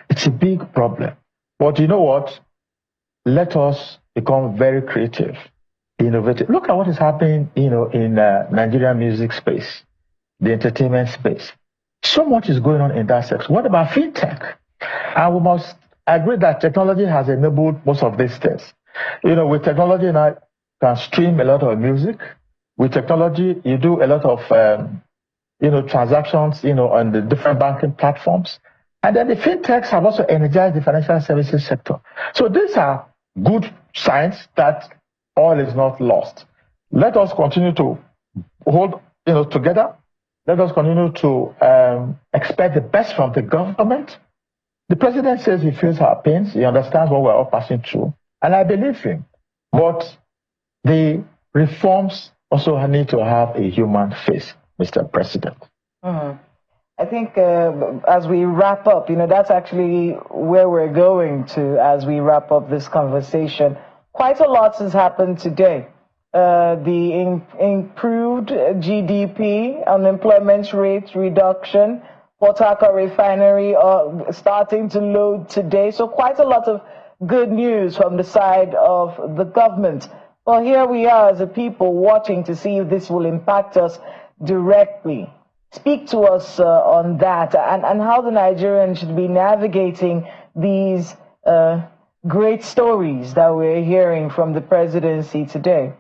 It's a big problem. But you know what? Let us become very creative, innovative. Look at what is happening, in Nigerian music space, the entertainment space. So much is going on in that sector. What about fintech? And we must agree that technology has enabled most of these things. With technology now, you can stream a lot of music. With technology, you do a lot of, transactions, on the different banking platforms. And then the fintechs have also energized the financial services sector. So these are good signs that all is not lost. Let us continue to hold, together. Let us continue to expect the best from the government. The president says he feels our pains. He understands what we're all passing through. And I believe him. But the reforms also need to have a human face, Mr. President. I think as we wrap up, that's actually where we're going to as we wrap up this conversation. Quite a lot has happened today. The improved GDP, unemployment rate reduction, Port Harcourt refinery starting to load today. So quite a lot of good news from the side of the government. Well, here we are as a people watching to see if this will impact us directly. Speak to us on that and how the Nigerians should be navigating these great stories that we're hearing from the presidency today.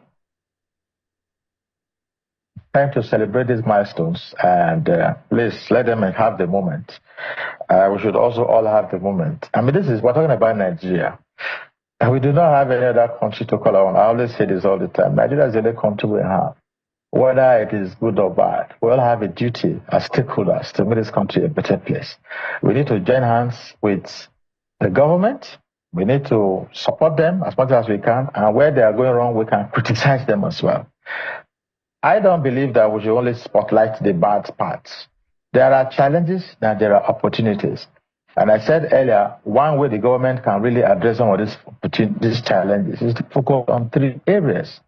Time to celebrate these milestones, and please let them have the moment. We should also all have the moment. I mean, we're talking about Nigeria. And we do not have any other country to call on. I always say this all the time. Nigeria is the only country we have. Whether it is good or bad, we all have a duty as stakeholders to make this country a better place. We need to join hands with the government. We need to support them as much as we can. And where they are going wrong, we can criticize them as well. I don't believe that we should only spotlight the bad parts. There are challenges and there are opportunities. And I said earlier, one way the government can really address some of these challenges is to focus on 3 areas: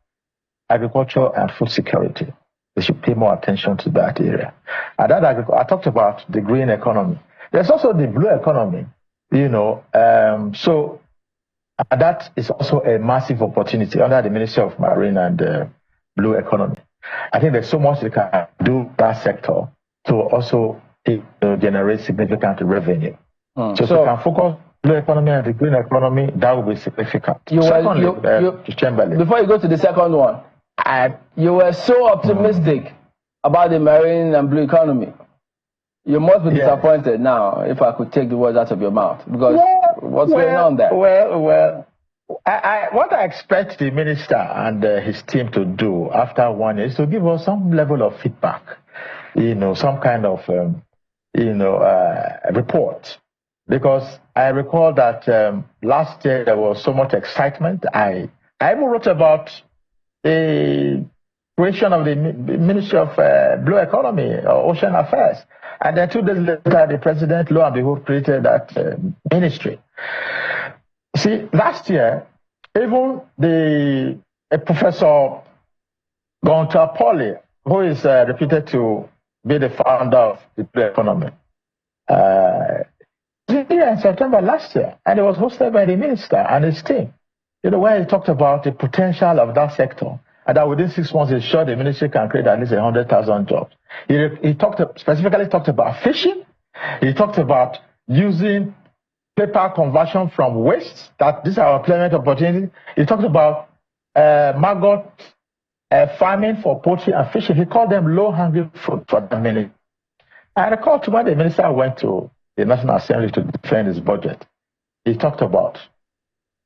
agriculture and food security. They should pay more attention to that area. And that I talked about the green economy. There's also the blue economy, so that is also a massive opportunity under the Ministry of Marine and Blue Economy. I think there's so much they can do that sector to also generate significant revenue. So if we can focus on the blue economy and the green economy, that will be significant. Secondly, before you go to the second one, you were so optimistic about the marine and blue economy. You must be disappointed now, if I could take the words out of your mouth, because what's going on there? Well, what I expect the minister and his team to do after 1 year is to give us some level of feedback, some kind of, report. Because I recall that last year there was so much excitement. I even wrote about the creation of the Ministry of Blue Economy or Ocean Affairs. And then 2 days later, the president, lo and behold, created that ministry. See, last year, even Professor Gunter Pauli, who is reputed to be the founder of the blue economy, in September last year, and it was hosted by the minister and his team, where he talked about the potential of that sector, and that within 6 months, he's sure the ministry can create at least 100,000 jobs. He specifically talked about fishing. He talked about using paper conversion from waste, that these are employment opportunities. He talked about maggot farming for poultry and fishing. He called them low-hanging fruit for the ministry. I recall when the minister went to the National Assembly to defend his budget, he talked about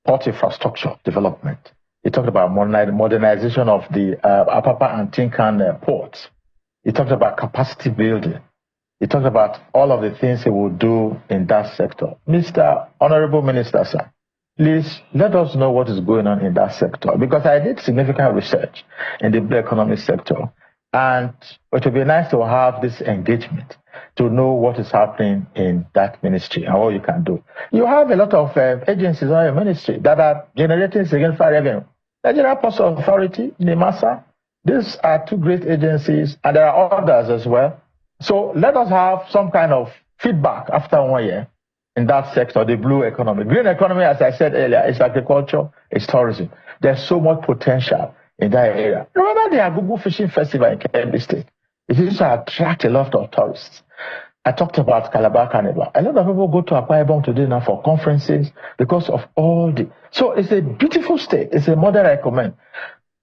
port infrastructure development. He talked about modernization of the Apapa and Tinkan ports. He talked about capacity building. He talked about all of the things he will do in that sector. Mr. Honorable Minister, sir, please let us know what is going on in that sector, because I did significant research in the blue economy sector, and it would be nice to have this engagement to know what is happening in that ministry and what you can do. You have a lot of agencies on your ministry that are generating significant revenue. Nigerian Ports Authority, NIMASA, these are two great agencies, and there are others as well. So let us have some kind of feedback after 1 year in that sector, the blue economy. Green economy, as I said earlier, is agriculture, it's tourism. There's so much potential in that area. Remember the Agugu Fishing Festival in Kebbi State? It used to attract a lot of tourists. I talked about Calabar Carnival. A lot of people go to Akwa Ibom today now for conferences because of all the... So it's a beautiful state. It's a model I recommend.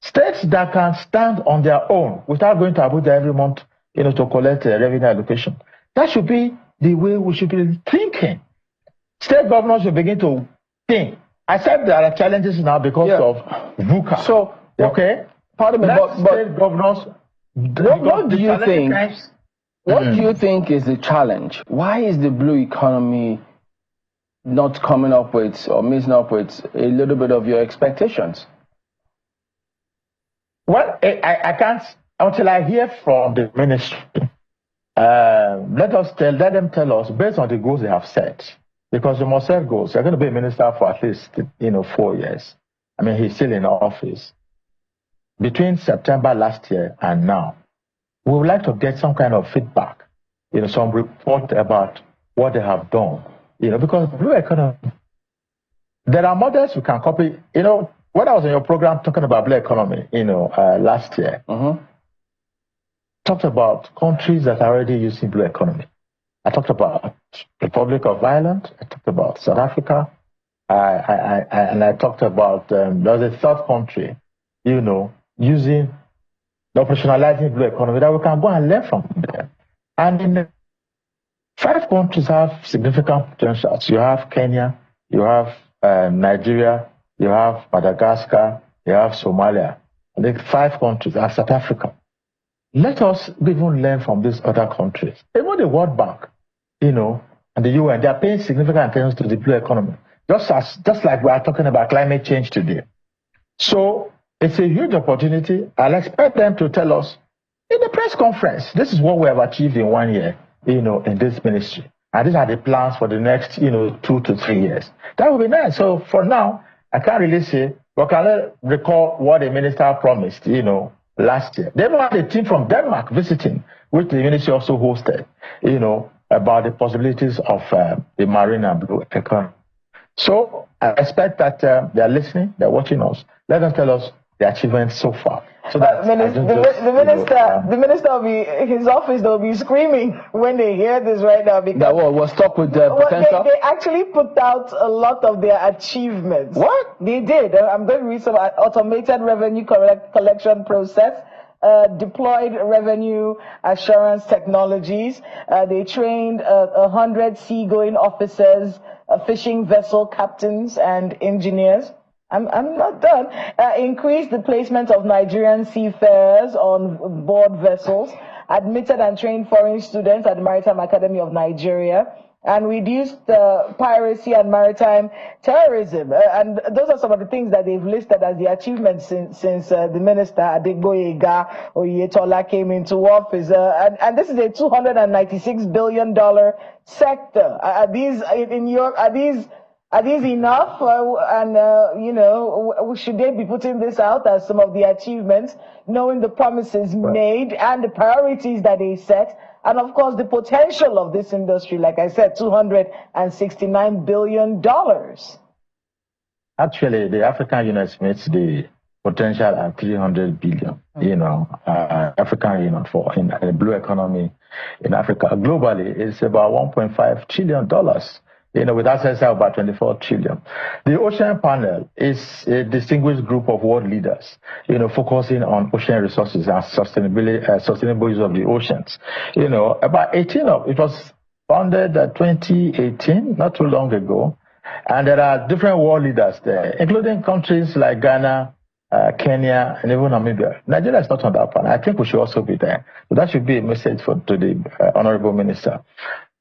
States that can stand on their own without going to Abuja every month, to collect revenue allocation. That should be the way we should be thinking. State governors should begin to think. I said there are challenges now because of VUCA. So, okay? Pardon me, but state governors... What do you think? What do you think is the challenge? Why is the blue economy not coming up with or missing up with a little bit of your expectations? Well, I can't until I hear from the ministry. Let them tell us based on the goals they have set, because you must set goals. You're going to be a minister for at least 4 years. I mean, he's still in office. Between September last year and now, we would like to get some kind of feedback, some report about what they have done, because blue economy, there are models we can copy. When I was in your program talking about blue economy, last year, talked about countries that are already using blue economy. I talked about Republic of Ireland. I talked about South Africa. And I talked about, there's a third country, using the operationalizing blue economy that we can go and learn from them. And 5 countries have significant potentials. You have Kenya, you have Nigeria, you have Madagascar, you have Somalia. I think 5 countries are South Africa. Let us even learn from these other countries. Even the World Bank, and the UN, they are paying significant attention to the blue economy. Just like we are talking about climate change today. So it's a huge opportunity. I'll expect them to tell us in the press conference, this is what we have achieved in 1 year, in this ministry. And these are the plans for the next, 2 to 3 years. That would be nice. So for now, I can't really say, but can I recall what the minister promised, last year? They even had a team from Denmark visiting, which the ministry also hosted, about the possibilities of the marine and blue economy. So I expect that they're listening, they're watching us. Let them tell us the achievements so far. So that the minister will be, his office, they'll be screaming when they hear this right now, because that was stuck with the potential. They actually put out a lot of their achievements. What? They did. I'm going to read some automated revenue collection process. Deployed revenue assurance technologies. They trained 100 seagoing officers, fishing vessel captains, and engineers. I'm not done. Increased the placement of Nigerian seafarers on board vessels. Admitted and trained foreign students at the Maritime Academy of Nigeria. And reduced piracy and maritime terrorism. And those are some of the things that they've listed as the achievements since the minister, Adegboyega Oyetola, came into office. And this is a $296 billion sector. Are these enough? Should they be putting this out as some of the achievements, knowing the promises made and the priorities that they set? And of course, the potential of this industry, like I said, $269 billion. Actually, the African Union estimates the potential at $300 billion, African Union in the blue economy in Africa. Globally, it's about $1.5 trillion. With assets of about 24 trillion. The Ocean Panel is a distinguished group of world leaders, focusing on ocean resources and sustainable use of the oceans. About 18 of it was founded in 2018, not too long ago. And there are different world leaders there, including countries like Ghana, Kenya, and even Namibia. Nigeria is not on that plan. I think we should also be there. So that should be a message to the Honorable Minister.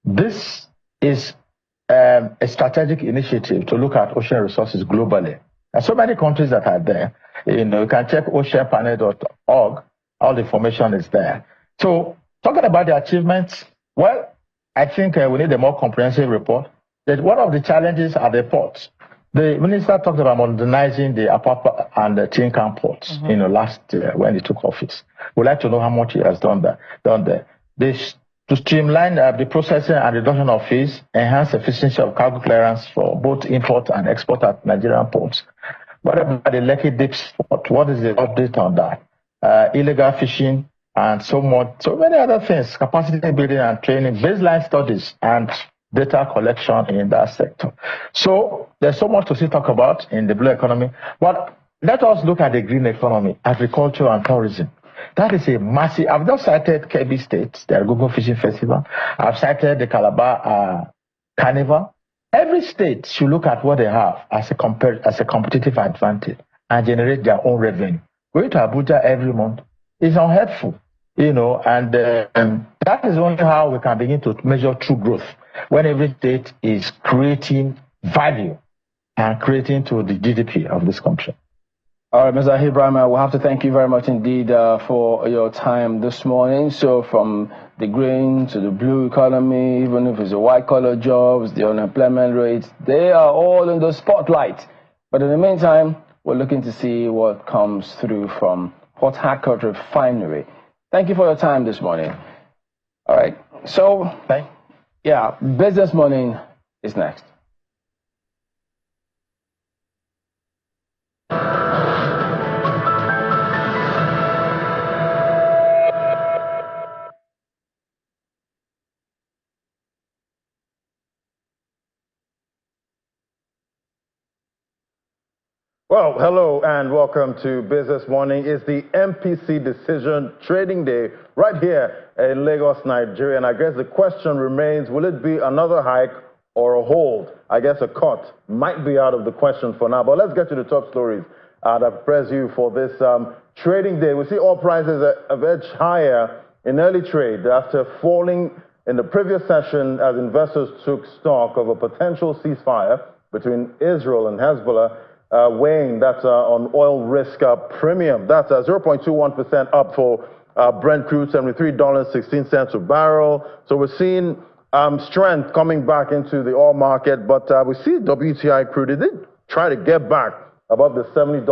This is a strategic initiative to look at ocean resources globally. There are so many countries that are there. You can check oceanpanel.org. All the information is there. So talking about the achievements, well, I think we need a more comprehensive report. That one of the challenges are the ports. The minister talked about modernizing the Apapa and the Tinkan ports, last year when he took office. We'd like to know how much he has done there. To streamline the processing and reduction of fees, enhance efficiency of cargo clearance for both import and export at Nigerian ports. What about the Lekki Deeps port? What is the update on that? Illegal fishing and so many other things, capacity building and training, baseline studies, and data collection in that sector. So there's so much to still talk about in the blue economy. But let us look at the green economy, agriculture and tourism. That is a massive. I've just cited Kebbi State, their Google Fishing Festival. I've cited the Calabar Carnival. Every state should look at what they have as a competitive advantage and generate their own revenue. Going to Abuja every month is unhelpful, and that is only how we can begin to measure true growth, when every state is creating value and creating to the GDP of this country. All right, Mr. Ibrahim, we'll have to thank you very much indeed for your time this morning. So from the green to the blue economy, even if it's the white-collar jobs, the unemployment rates, they are all in the spotlight. But in the meantime, we're looking to see what comes through from Port Harcourt Refinery. Thank you for your time this morning. All right, so, Business Morning is next. Well, hello and welcome to Business Morning. It's the MPC decision trading day right here in Lagos, Nigeria. And I guess the question remains, will it be another hike or a hold? I guess a cut might be out of the question for now. But let's get to the top stories that prepare you for this trading day. We see oil prices have edged higher in early trade after falling in the previous session as investors took stock of a potential ceasefire between Israel and Hezbollah. Weighing that on oil risk premium. That's 0.21% up for Brent crude, $73.16 a barrel. So we're seeing strength coming back into the oil market, but we see WTI crude. It did try to get back above the $70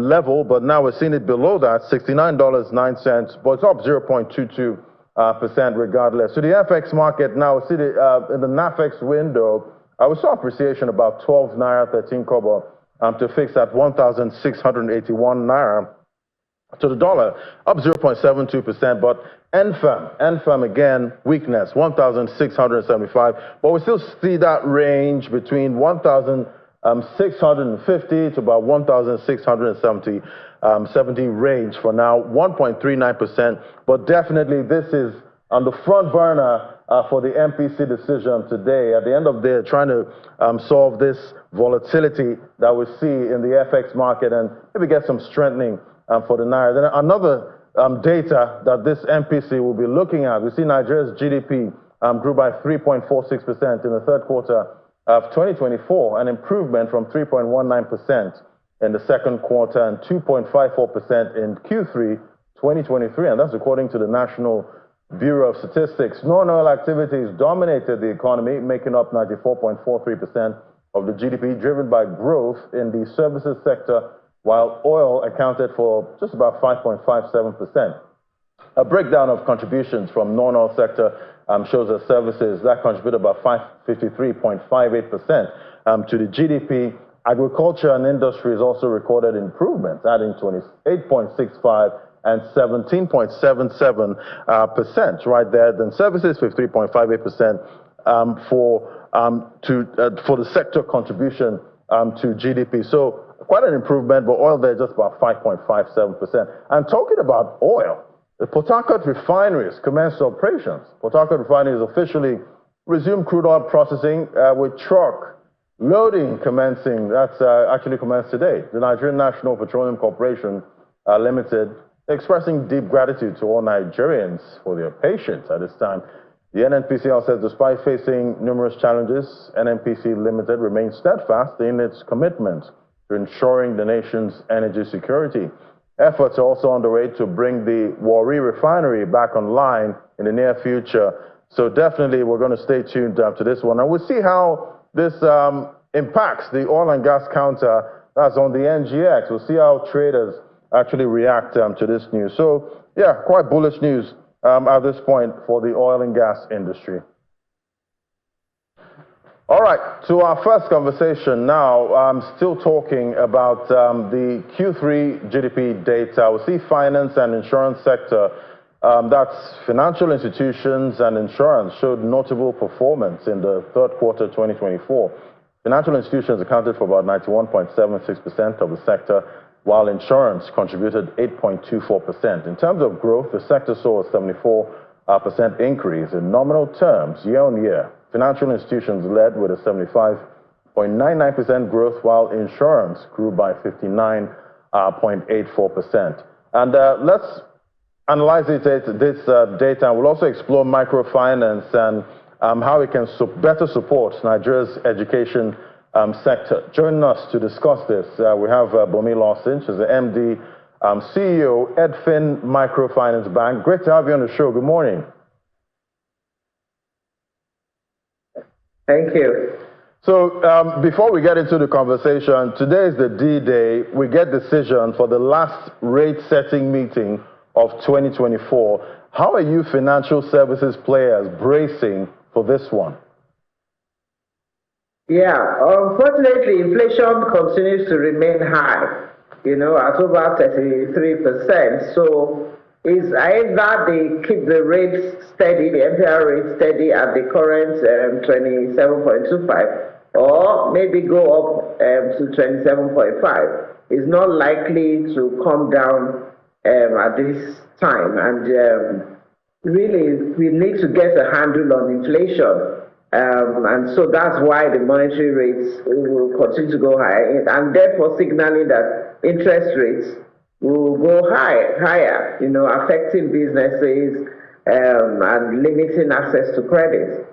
level, but now we're seeing it below that, $69.09, but it's up 0.22% regardless. So the FX market now, we see in the NAFEX window, we saw appreciation about 12 naira 13 kobo to fix at 1,681 naira to the dollar, up 0.72%. But NFM again, weakness, 1,675. But we still see that range between 1,650 to about 1,670 range for now, 1.39%. But definitely this is on the front burner for the MPC decision today. At the end of the day, trying to solve this volatility that we see in the FX market and maybe get some strengthening for the Naira. Then another data that this MPC will be looking at, we see Nigeria's GDP grew by 3.46% in the third quarter of 2024, an improvement from 3.19% in the second quarter and 2.54% in Q3 2023, and that's according to the National Bureau of Statistics. Non-oil activities dominated the economy, making up 94.43% of the GDP, driven by growth in the services sector, while oil accounted for just about 5.57%. A breakdown of contributions from non-oil sector shows that services that contribute about 53.58% to the GDP. Agriculture and industries also recorded improvements, adding 28.65 and 17.77% right there. Then services 53.58% for the sector contribution to GDP. So quite an improvement, but oil there just about 5.57%. And talking about oil, the Port Harcourt refineries commenced operations. Port Harcourt refineries officially resumed crude oil processing with truck Loading commencing, that's actually commenced today. The Nigerian National Petroleum Corporation Limited expressing deep gratitude to all Nigerians for their patience at this time. The NNPCL says despite facing numerous challenges, NNPC Limited remains steadfast in its commitment to ensuring the nation's energy security. Efforts are also underway to bring the Warri refinery back online in the near future. So definitely we're going to stay tuned to this one. And we'll see how this impacts the oil and gas counter that's on the NGX. We'll see how traders actually react to this news. So yeah, quite bullish news at this point for the oil and gas industry. All right, to our first conversation now. I'm still talking about the Q3 GDP data. We see finance and insurance sector, that's financial institutions and insurance, showed notable performance in the third quarter 2024. Financial institutions accounted for about 91.76% of the sector, while insurance contributed 8.24%. In terms of growth, the sector saw a 74% increase in nominal terms year on year. Financial institutions led with a 75.99% growth, while insurance grew by 59.84%. And let's analyze this data. We'll also explore microfinance and how it can better support Nigeria's education sector. Joining us to discuss this, we have Bomi Lawson. She's the MD, CEO, Edfin Microfinance Bank. Great to have you on the show. Good morning. Thank you. So before we get into the conversation, today is the D-Day. We get decision for the last rate-setting meeting of 2024. How are you financial services players bracing for this one? Yeah, unfortunately, inflation continues to remain high, at over 33%. So it's either they keep the rates steady, the MPR rate steady at the current 27.25, or maybe go up to 27.5. It's not likely to come down at this time. And really, we need to get a handle on inflation. And so that's why the monetary rates will continue to go high, and therefore signaling that interest rates will go higher, affecting businesses and limiting access to credit.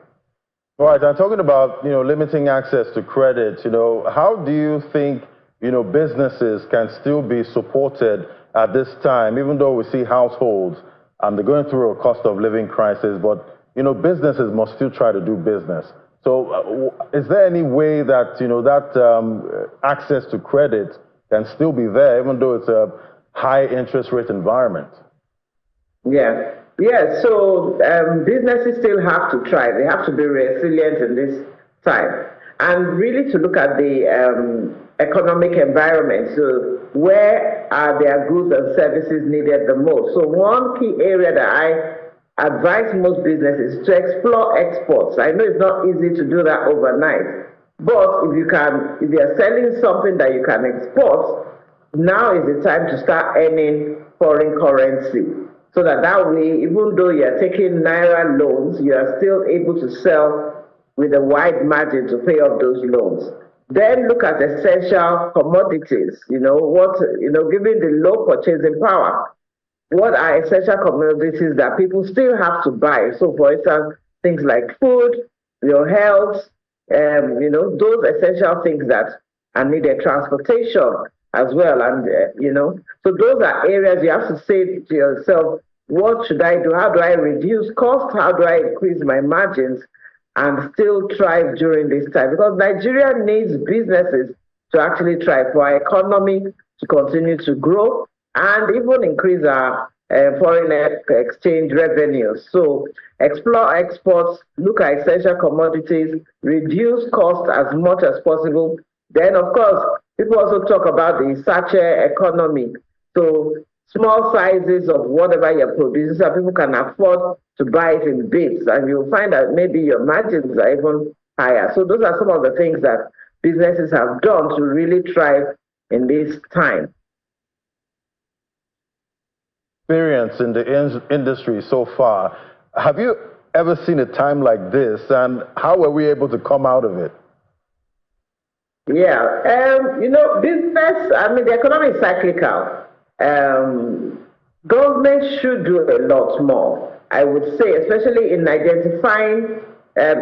All right, I'm talking about, limiting access to credit. How do you think, businesses can still be supported at this time, even though we see households, they're going through a cost of living crisis, but businesses must still try to do business. So is there any way that, that access to credit can still be there, even though it's a high interest rate environment? Yeah. So businesses still have to try. They have to be resilient in this time. And really to look at the economic environment. So where are their goods and services needed the most? So one key area that I advise most businesses to explore exports. I know it's not easy to do that overnight, but if you are selling something that you can export, now is the time to start earning foreign currency. So that way, even though you are taking Naira loans, you are still able to sell with a wide margin to pay off those loans. Then look at essential commodities, given the low purchasing power. What are essential commodities that people still have to buy? So, for instance, things like food, your health, those essential things that are needed, transportation as well. And, so those are areas you have to say to yourself, what should I do? How do I reduce cost? How do I increase my margins and still thrive during this time? Because Nigeria needs businesses to actually thrive, for our economy to continue to grow and even increase our foreign exchange revenues. So explore exports, look at essential commodities, reduce costs as much as possible. Then, of course, people also talk about the sachet economy. So small sizes of whatever you're producing, so people can afford to buy it in bits, and you'll find that maybe your margins are even higher. So those are some of the things that businesses have done to really thrive in this time. Experience in the industry so far. Have you ever seen a time like this, and how were we able to come out of it? Yeah, business, I mean, the economy is cyclical. Government should do a lot more, I would say, especially in identifying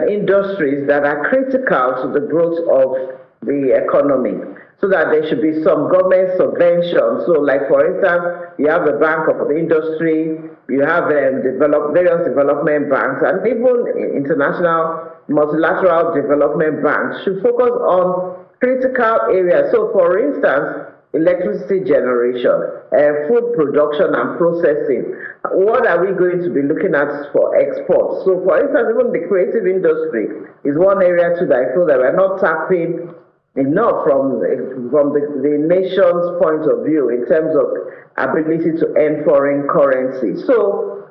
industries that are critical to the growth of the economy, so that there should be some government subvention. So, like for instance, you have the Bank of the Industry, you have various development banks, and even international multilateral development banks should focus on critical areas. So, for instance, electricity generation, food production and processing. What are we going to be looking at for exports? So, for instance, even the creative industry is one area too that I feel that we're not tapping enough from the nation's point of view in terms of ability to earn foreign currency. So,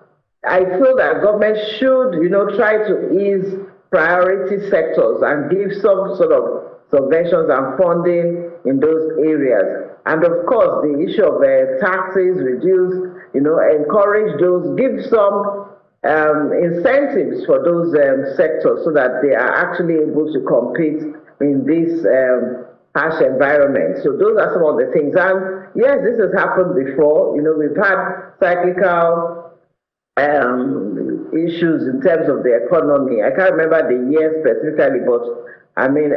I feel that government should, try to ease priority sectors and give some sort of subventions and funding in those areas. And of course, the issue of taxes, reduce, encourage those, give some incentives for those sectors so that they are actually able to compete in this harsh environment. So those are some of the things. And yes, this has happened before. We've had cyclical issues in terms of the economy. I can't remember the year specifically, but I mean,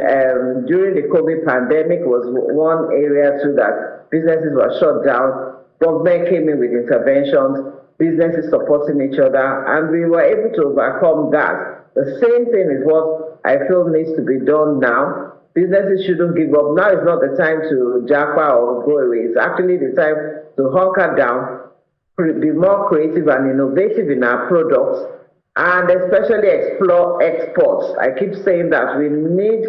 during the COVID pandemic was one area too that businesses were shut down. Government came in with interventions, businesses supporting each other, and we were able to overcome that. The same thing is what I feel needs to be done now. Businesses shouldn't give up. Now is not the time to japa or go away. It's actually the time to hunker down, be more creative and innovative in our products, and especially explore exports. I keep saying that we need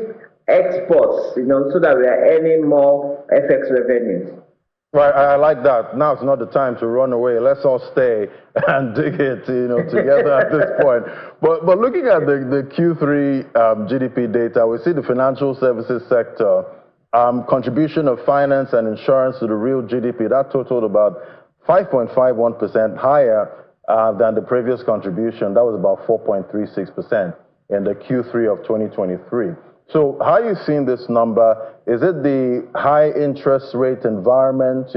exports, so that we are earning more FX revenues. Right, I like that. Now it's not the time to run away. Let's all stay and dig it, together at this point. But looking at the Q3 GDP data, we see the financial services sector contribution of finance and insurance to the real GDP, that totaled about 5.51% higher than the previous contribution. That was about 4.36% in the Q3 of 2023. So how are you seeing this number? Is it the high interest rate environment,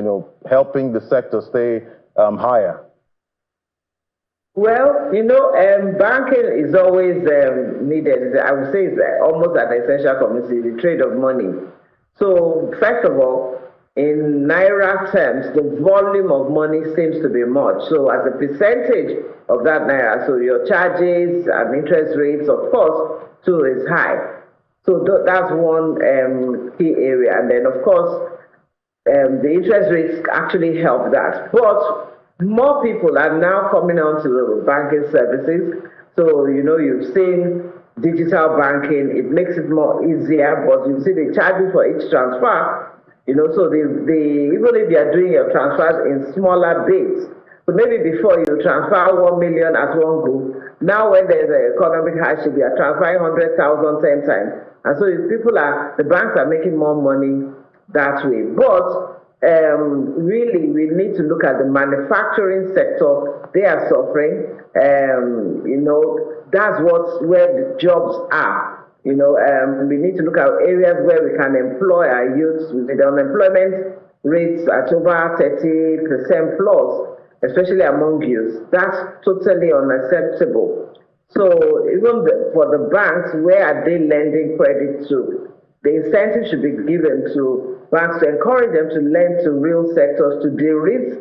helping the sector stay higher? Well, banking is always needed. I would say it's almost an essential commodity, the trade of money. So first of all, in Naira terms, the volume of money seems to be much. So as a percentage of that Naira, so your charges and interest rates, of course, too, is high. So that's one key area. And then, of course, the interest rates actually help that. But more people are now coming on to banking services. So, you've seen digital banking. It makes it more easier, but you see the charges for each transfer. So even if you are doing your transfers in smaller bits, so maybe before you transfer 1 million at one go, now when there's an economic hardship, you are transferring 100,000 10 times. And so the banks are making more money that way. But really, we need to look at the manufacturing sector. They are suffering. That's where the jobs are. We need to look at areas where we can employ our youths with the unemployment rates at over 30% plus, especially among youth. That's totally unacceptable. So even for the banks, where are they lending credit to? The incentive should be given to banks to encourage them to lend to real sectors to de-risk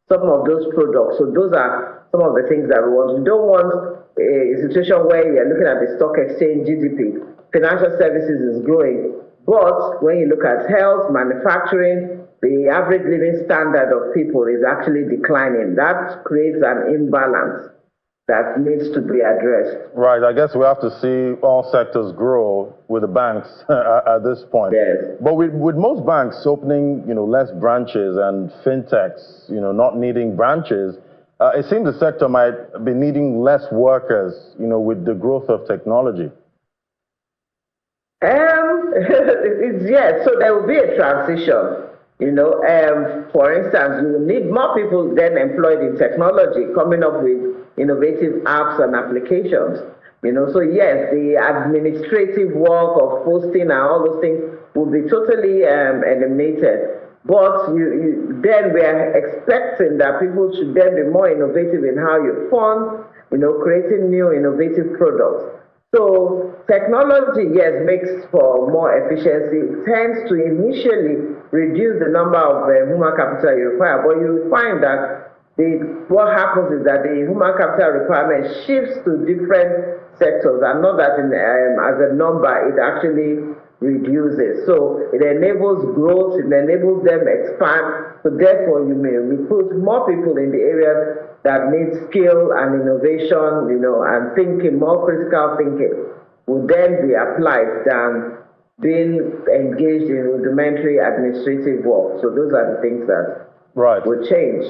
some of those products. So those are some of the things that we want. We don't want a situation where you're looking at the stock exchange GDP. Financial services is growing, but when you look at health, manufacturing, the average living standard of people is actually declining. That creates an imbalance that needs to be addressed. Right. I guess we have to see all sectors grow with the banks at this point. Yes. But with most banks opening, less branches and fintechs, not needing branches, it seems the sector might be needing less workers, with the growth of technology. Yes. So there will be a transition. For instance, you need more people then employed in technology, coming up with innovative apps and applications. So yes, the administrative work of posting and all those things will be totally eliminated. But then we are expecting that people should then be more innovative in how you fund, creating new innovative products. So technology, yes, makes for more efficiency. It tends to initially reduce the number of human capital you require, but you will find that what happens is that the human capital requirement shifts to different sectors, and not that as a number it actually reduces. So it enables growth, it enables them to expand. So therefore, you may recruit more people in the areas that need skill and innovation, and thinking, more critical thinking, will then be applied than being engaged in rudimentary administrative work. So those are the things that will change.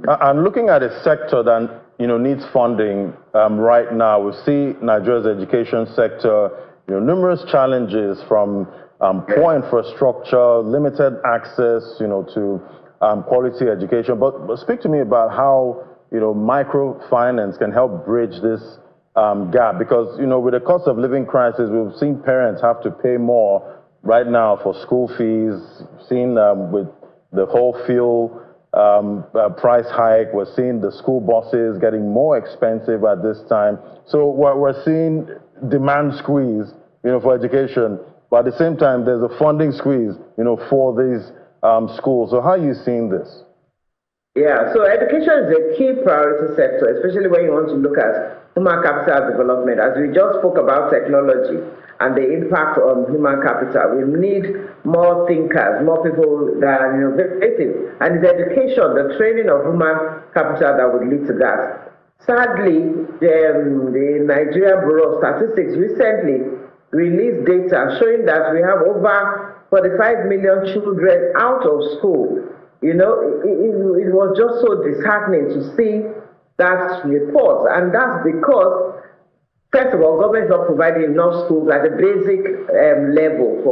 And looking at a sector that needs funding right now, we see Nigeria's education sector, numerous challenges from poor infrastructure, limited access, to quality education. But speak to me about how microfinance can help bridge this gap, because with the cost of living crisis, we've seen parents have to pay more right now for school fees. Seen with the whole fuel price hike, we're seeing the school buses getting more expensive at this time. So we're seeing demand squeeze, for education, but at the same time there's a funding squeeze, for these schools. So how are you seeing this? Yeah, so education is a key priority sector, especially when you want to look at human capital development. As we just spoke about technology and the impact on human capital, we need more thinkers, more people that are innovative. And it's education, the training of human capital, that would lead to that. Sadly, the Nigerian Bureau of Statistics recently released data showing that we have over 45 million children out of school. It was just so disheartening to see that report, and that's because, first of all, government is not providing enough schools at the basic level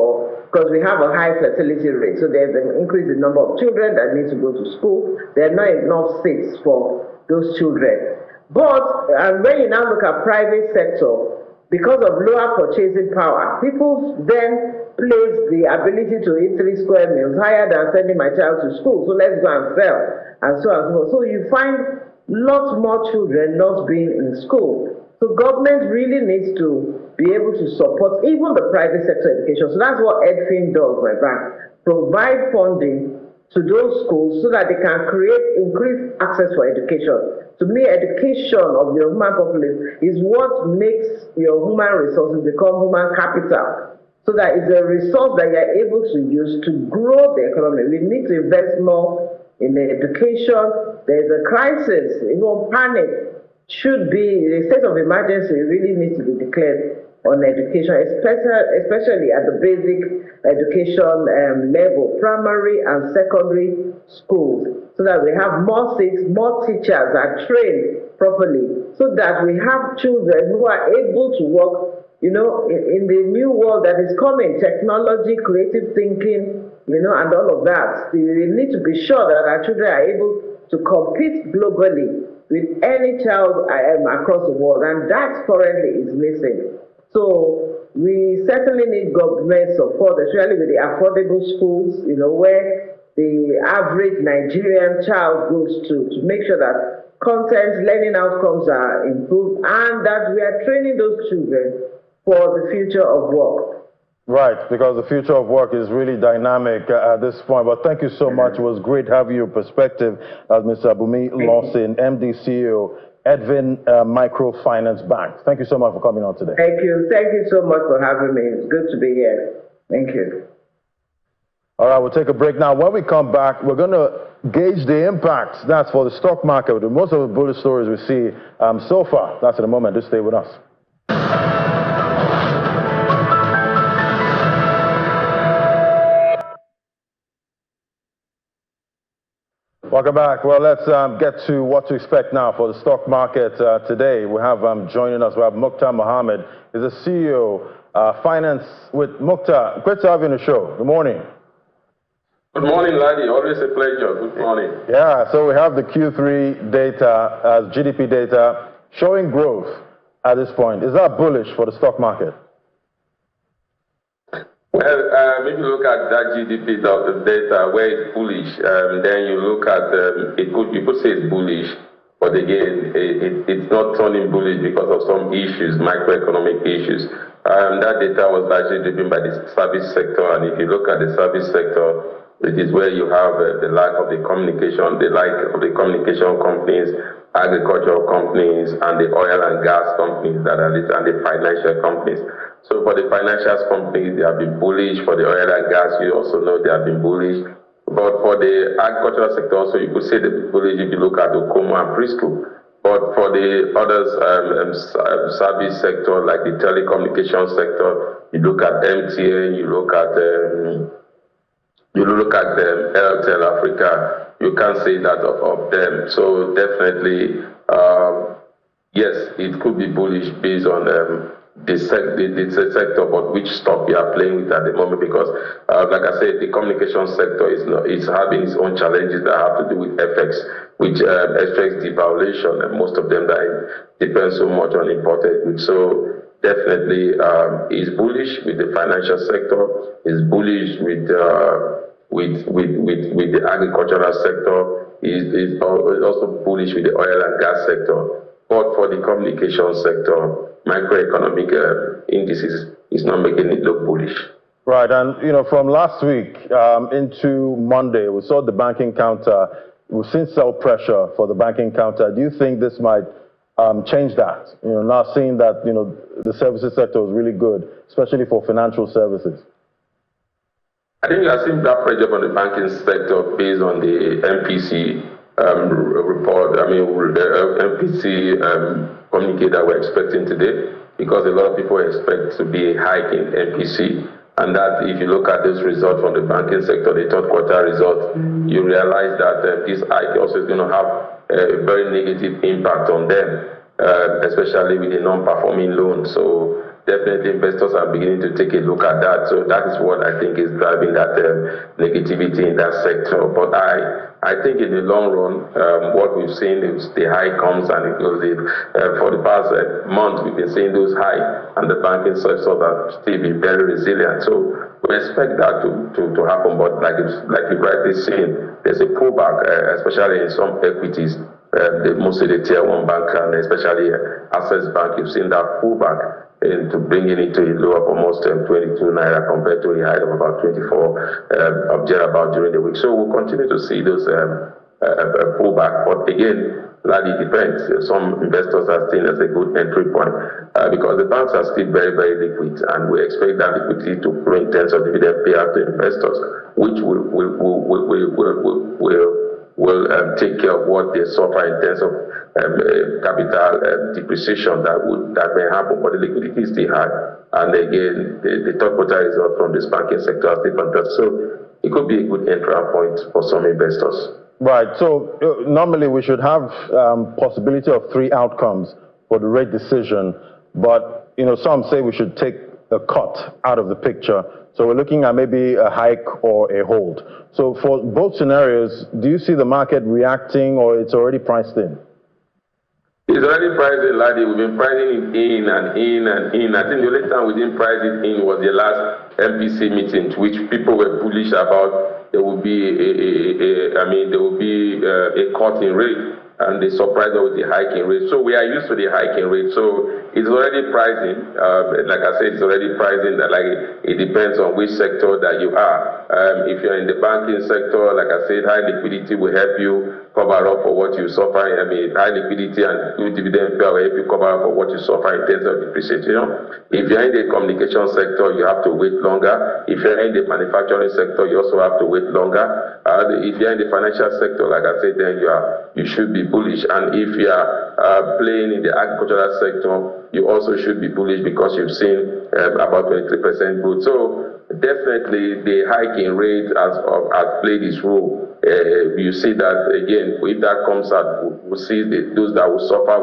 because we have a high fertility rate. So there's an increase in the number of children that need to go to school. There are not enough seats for those children. But when you now look at private sector, because of lower purchasing power, people then place the ability to eat 3 square meals higher than sending my child to school. So let's go and sell, and so on and so forth. So you find lots more children not being in school. So government really needs to be able to support even the private sector education. So that's what EdFin does, my bank. Provide funding to those schools so that they can create increased access for education. To me, education of your human populace is what makes your human resources become human capital, so that it's a resource that you're able to use to grow the economy. We need to invest more in the education. There's a crisis, panic should be, the state of emergency really needs to be declared on education, especially at the basic education level, primary and secondary schools, so that we have more seats, more teachers are trained properly, so that we have children who are able to work, in the new world that is coming, technology, creative thinking, and all of that. We need to be sure that our children are able to compete globally with any child across the world, and that currently is missing. So we certainly need government support, especially with the affordable schools, where the average Nigerian child goes to make sure that content, learning outcomes are improved, and that we are training those children for the future of work. Right, because the future of work is really dynamic at this point. But thank you so much. It was great having your perspective as Mr. Abumi Lawson, MD, CEO, EdFin Microfinance Bank. Thank you so much for coming on today. Thank you. Thank you so much for having me. It's good to be here. Thank you. All right, we'll take a break now. When we come back, we're going to gauge the impact. That's for the stock market. Most of the bullish stories we see so far. That's at the moment. Just stay with us. Welcome back. Well, let's get to what to expect now for the stock market today. We have joining us, we have Mukhtar Mohammed. He's the CEO, Finance with Mukhtar. Great to have you on the show. Good morning. Good morning, Ladi. Always a pleasure. Good morning. Yeah, so we have the Q3 data, GDP data, showing growth. at this point? Is that bullish for the stock market? Well, if you look at that GDP data where it's bullish, then you look at you could say it's bullish, but again, it's not turning bullish because of some issues, macroeconomic issues. That data was largely driven by the service sector, and if you look at the service sector, it is where you have the lack of the communication companies, agricultural companies, and the oil and gas companies that are listed, and the financial companies. So for the financial companies, they have been bullish. For the oil and gas, you also know they have been bullish. But for the agricultural sector, also you could say they're bullish if you look at Okomo and Prisco. But for the others, service sector like the telecommunication sector, you look at MTN, you look at Airtel Africa, you can't say that of them. So definitely, yes, it could be bullish based on the sector, but which stock you are playing with at the moment, because like I said, the communication sector is having its own challenges that have to do with FX, which affects devaluation, and most of them that depend so much on imported goods. So definitely is bullish with the financial sector, is bullish with the agricultural sector, is also bullish with the oil and gas sector. But for the communication sector, macroeconomic indices is not making it look bullish. Right, and from last week into Monday, we saw the banking counter. We've seen sell pressure for the banking counter. Do you think this might change that? Now seeing that the services sector is really good, especially for financial services. I think you are seeing that pressure on the banking sector based on the MPC report. I mean, the MPC communique that we're expecting today, because a lot of people expect to be a hike in MPC, and that if you look at this result from the banking sector, the third quarter result, you realize that this hike also is going to have a very negative impact on them, especially with the non-performing loans. So definitely investors are beginning to take a look at that. So that is what I think is driving that negativity in that sector. But I think in the long run, what we've seen is the high comes and it goes. For the past month, we've been seeing those high, and the banking sector have still been very resilient. So we expect that to happen. But like you've rightly seen, there's a pullback, especially in some equities. Mostly the tier 1 bank, and especially Access Bank, you've seen that pullback into bringing it to a low of almost 22 naira compared to a high of about 24 about during the week. So we'll continue to see those pullback, but again, that it depends. Some investors are seen as a good entry point because the banks are still very, very liquid, and we expect that liquidity to flow in terms of dividend payout to investors, which will take care of what they suffer in terms of capital depreciation that may happen, but the liquidity is still high. And again, the third quarter result from this banking sector is different. So it could be a good entry point for some investors. Right. So normally we should have possibility of 3 outcomes for the rate decision, but some say we should take a cut out of the picture. So we're looking at maybe a hike or a hold. So for both scenarios, do you see the market reacting, or it's already priced in? It's already priced in, Ladi. We've been pricing it in and in and in. I think the only time we didn't price it in was the last MPC meeting, which people were bullish about. There will be a cut in rate, and they surprised us with the hiking rate. So we are used to the hiking rate. So it's already pricing. Like I said, it's already pricing that it depends on which sector that you are. If you're in the banking sector, like I said, high liquidity will help you cover up for what you suffer. I mean, high liquidity and good dividend payout will help you cover up for what you suffer in terms of depreciation. If you're in the communication sector, you have to wait longer. If you're in the manufacturing sector, you also have to wait longer. If you're in the financial sector, like I said, then you should be bullish. And if you are playing in the agricultural sector, you also should be bullish because you've seen about 23% growth. So definitely the hiking rate has played its role. You see that again, if that comes out, we'll see those that will suffer.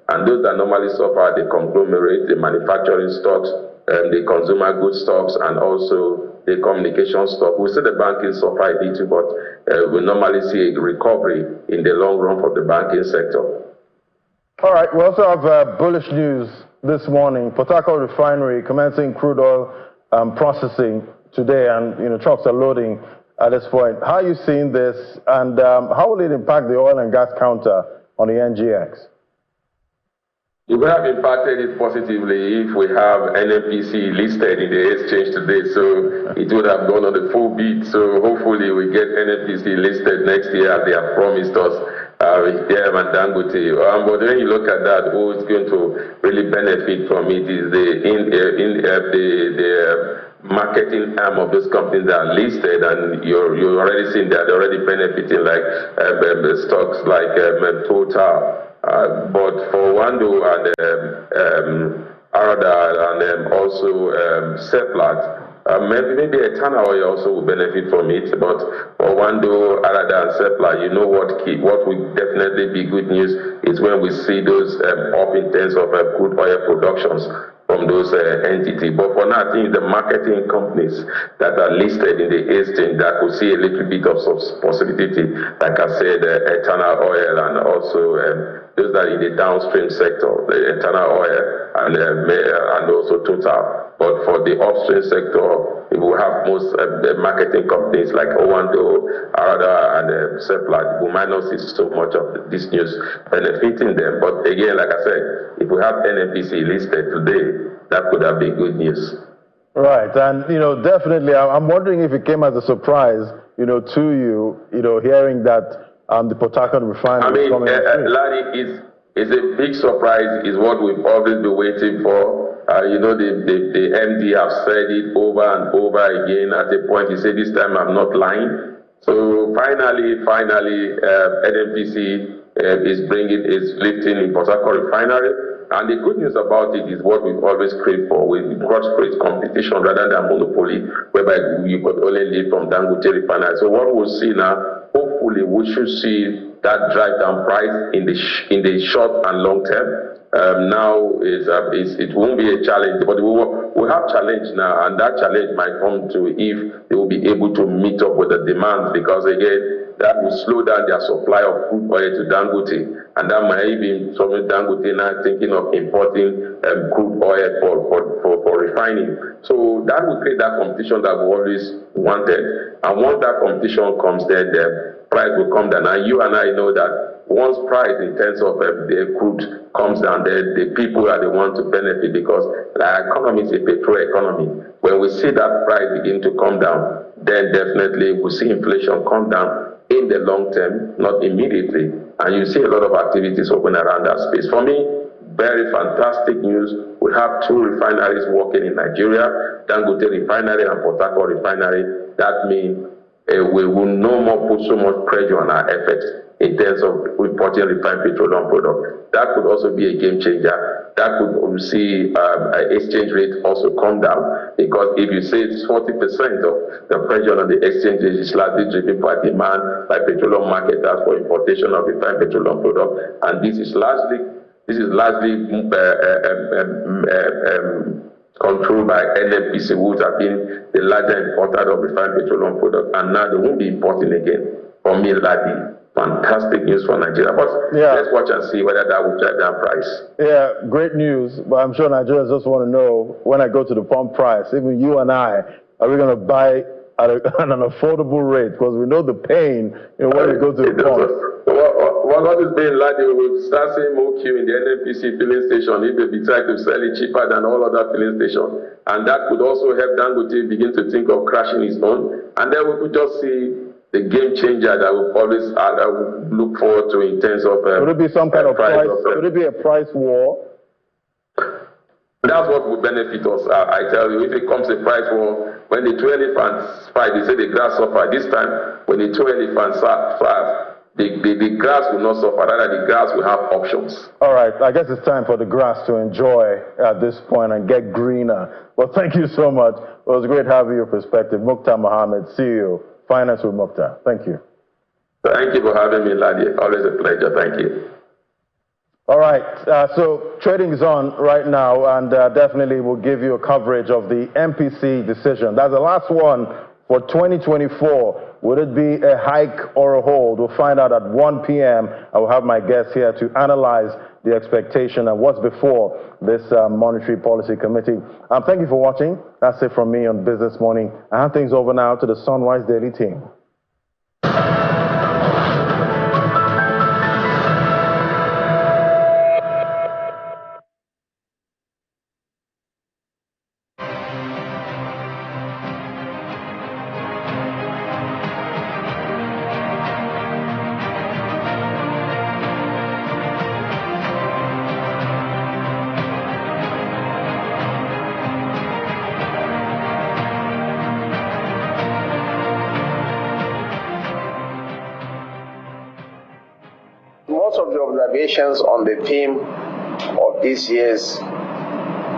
And those that normally suffer, the conglomerate, the manufacturing stocks, the consumer goods stocks, and also the communication stock. We see the banking suffer a little, but we normally see a recovery in the long run for the banking sector. All right, we also have bullish news this morning. Port Harcourt Refinery commencing crude oil processing today, and trucks are loading at this point. How are you seeing this, and how will it impact the oil and gas counter on the NGX? It would have impacted it positively if we have NNPC listed in the exchange today, so it would have gone on the full beat. So hopefully we get NNPC listed next year as they have promised us with them and Dangote. But when you look at that, who is going to really benefit from it is the marketing arm of those companies that are listed, and you're already seeing that they're already benefiting, like stocks like Total. But for Wando and Arada and also Seplat, maybe Etana Oil also will benefit from it. But for Wando, Arada and Seplat, what will definitely be good news is when we see those up in terms of crude oil productions from those entities. But for now, I think the marketing companies that are listed in the exchange that could see a little bit of possibility, like I said, Etana Oil and also those that are in the downstream sector, the Etana Oil and also Total. But for the upstream sector, we will have most the marketing companies like Owando, Arada, and Seplat. We might not see so much of this news benefiting them. But again, like I said, if we have NNPC listed today, that could have been good news. Right, and definitely, I'm wondering if it came as a surprise, to you, hearing that the Port Harcourt refinery is coming. Larry, is a big surprise. Is what we've always been waiting for. The MD have said it over and over again. At a point, he said, "This time I'm not lying." So finally, NNPC is lifting in Port Harcourt refinery. And the good news about it is what we've always craved for. We've got great competition rather than monopoly, whereby you could only live from Dangote refinery. So what we'll see now, hopefully we should see that drive down price in the short and long term. Now it won't be a challenge, but we have challenge now, and that challenge might come to if they will be able to meet up with the demand, because again, that will slow down their supply of crude oil to Dangote, and that might even some Dangote now thinking of importing crude oil for refining. So that will create that competition that we always wanted, and once that competition comes, then the price will come down. And you and I know that once price in terms of the crude comes down, the people are the ones to benefit, because the economy is a petrol economy. When we see that price begin to come down, then definitely we'll see inflation come down in the long term, not immediately. And you see a lot of activities open around that space. For me, very fantastic news. We have two refineries working in Nigeria, Dangote refinery and Port Harcourt refinery. That means we will no more put so much pressure on our efforts in terms of importing refined petroleum products. That could also be a game changer. That could see exchange rate also come down, because if you say it's 40% of the pressure on the exchange rate is largely driven by demand by petroleum marketers for importation of refined petroleum products, and this is largely controlled by NNPC, who have been the larger importer of refined petroleum products, and now they won't be importing again. For me, Ladi, fantastic news for Nigeria. But let's watch and see whether that will drive down price. Yeah, great news. But I'm sure Nigerians just want to know, when I go to the pump price, even you and I, are we going to buy at an affordable rate? Because we know the pain when we go to the pump. What is being like, we will start seeing more queue in the NNPC filling station if they be trying to sell it cheaper than all other filling stations. And that could also help Dangote begin to think of crashing his own. And then we could just see the game changer that we always look forward to in terms of. Would it be some kind of price? Would it be a price war? That's what would benefit us. I tell you, if it comes a price war, when the two elephants fight, they say the grass suffer. This time, when the two elephants fight, the grass will not suffer. Rather, the grass will have options. All right, I guess it's time for the grass to enjoy at this point and get greener. Well, thank you so much. It was great having your perspective. Mukhtar Mohammed, CEO, Finance with Mukhtar. Thank you. Thank you for having me, Ladi. Always a pleasure. Thank you. All right, so trading is on right now, and definitely we'll give you a coverage of the MPC decision. That's the last one for 2024. Would it be a hike or a hold? We'll find out at 1 p.m. I will have my guests here to analyze the expectation and what's before this Monetary Policy Committee. Thank you for watching. That's it from me on Business Morning. I hand things over now to the Sunrise Daily team. Most of the observations on the theme of this year's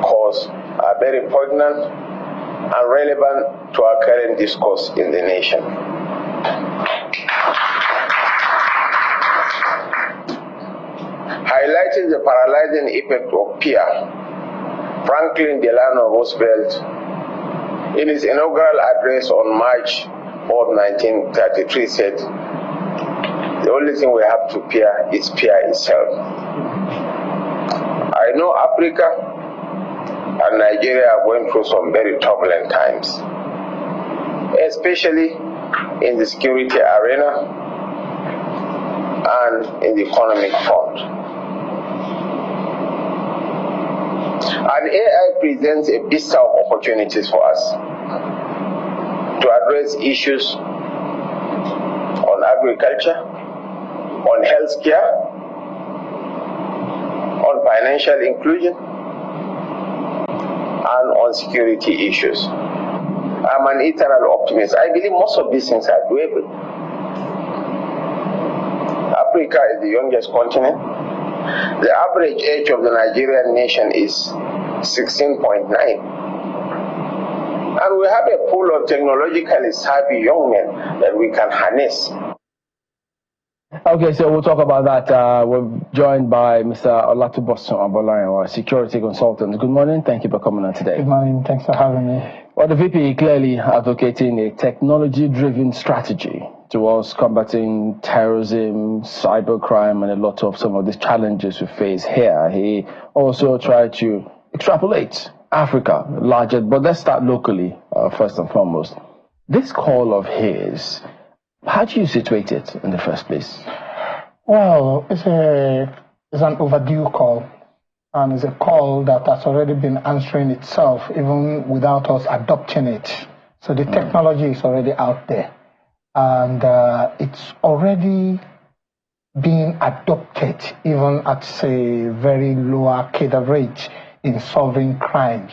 course are very poignant and relevant to our current discourse in the nation. Highlighting the paralyzing effect of fear, Franklin Delano Roosevelt, in his inaugural address on March 4, 1933, said, "The only thing we have to fear is fear itself." I know Africa and Nigeria are going through some very turbulent times, especially in the security arena and in the economic front. And AI presents a vista of opportunities for us to address issues on agriculture, on healthcare, on financial inclusion, and on security issues. I'm an eternal optimist. I believe most of these things are doable. Africa is the youngest continent. The average age of the Nigerian nation is 16.9. And we have a pool of technologically savvy young men that we can harness. Okay, so we'll talk about that. We're joined by Mr. Olatubosun Abolayan, our security consultant. Good morning. Thank you for coming on today. Good morning. Thanks for having me. Well, the VP clearly advocating a technology-driven strategy towards combating terrorism, cybercrime, and a lot of some of these challenges we face here. He also tried to extrapolate Africa larger, but let's start locally first and foremost. This call of his, how do you situate it in the first place? Well, it's an overdue call, and it's a call that has already been answering itself even without us adopting it. So the technology is already out there, and it's already being adopted even at a very lower cadre rate in solving crimes.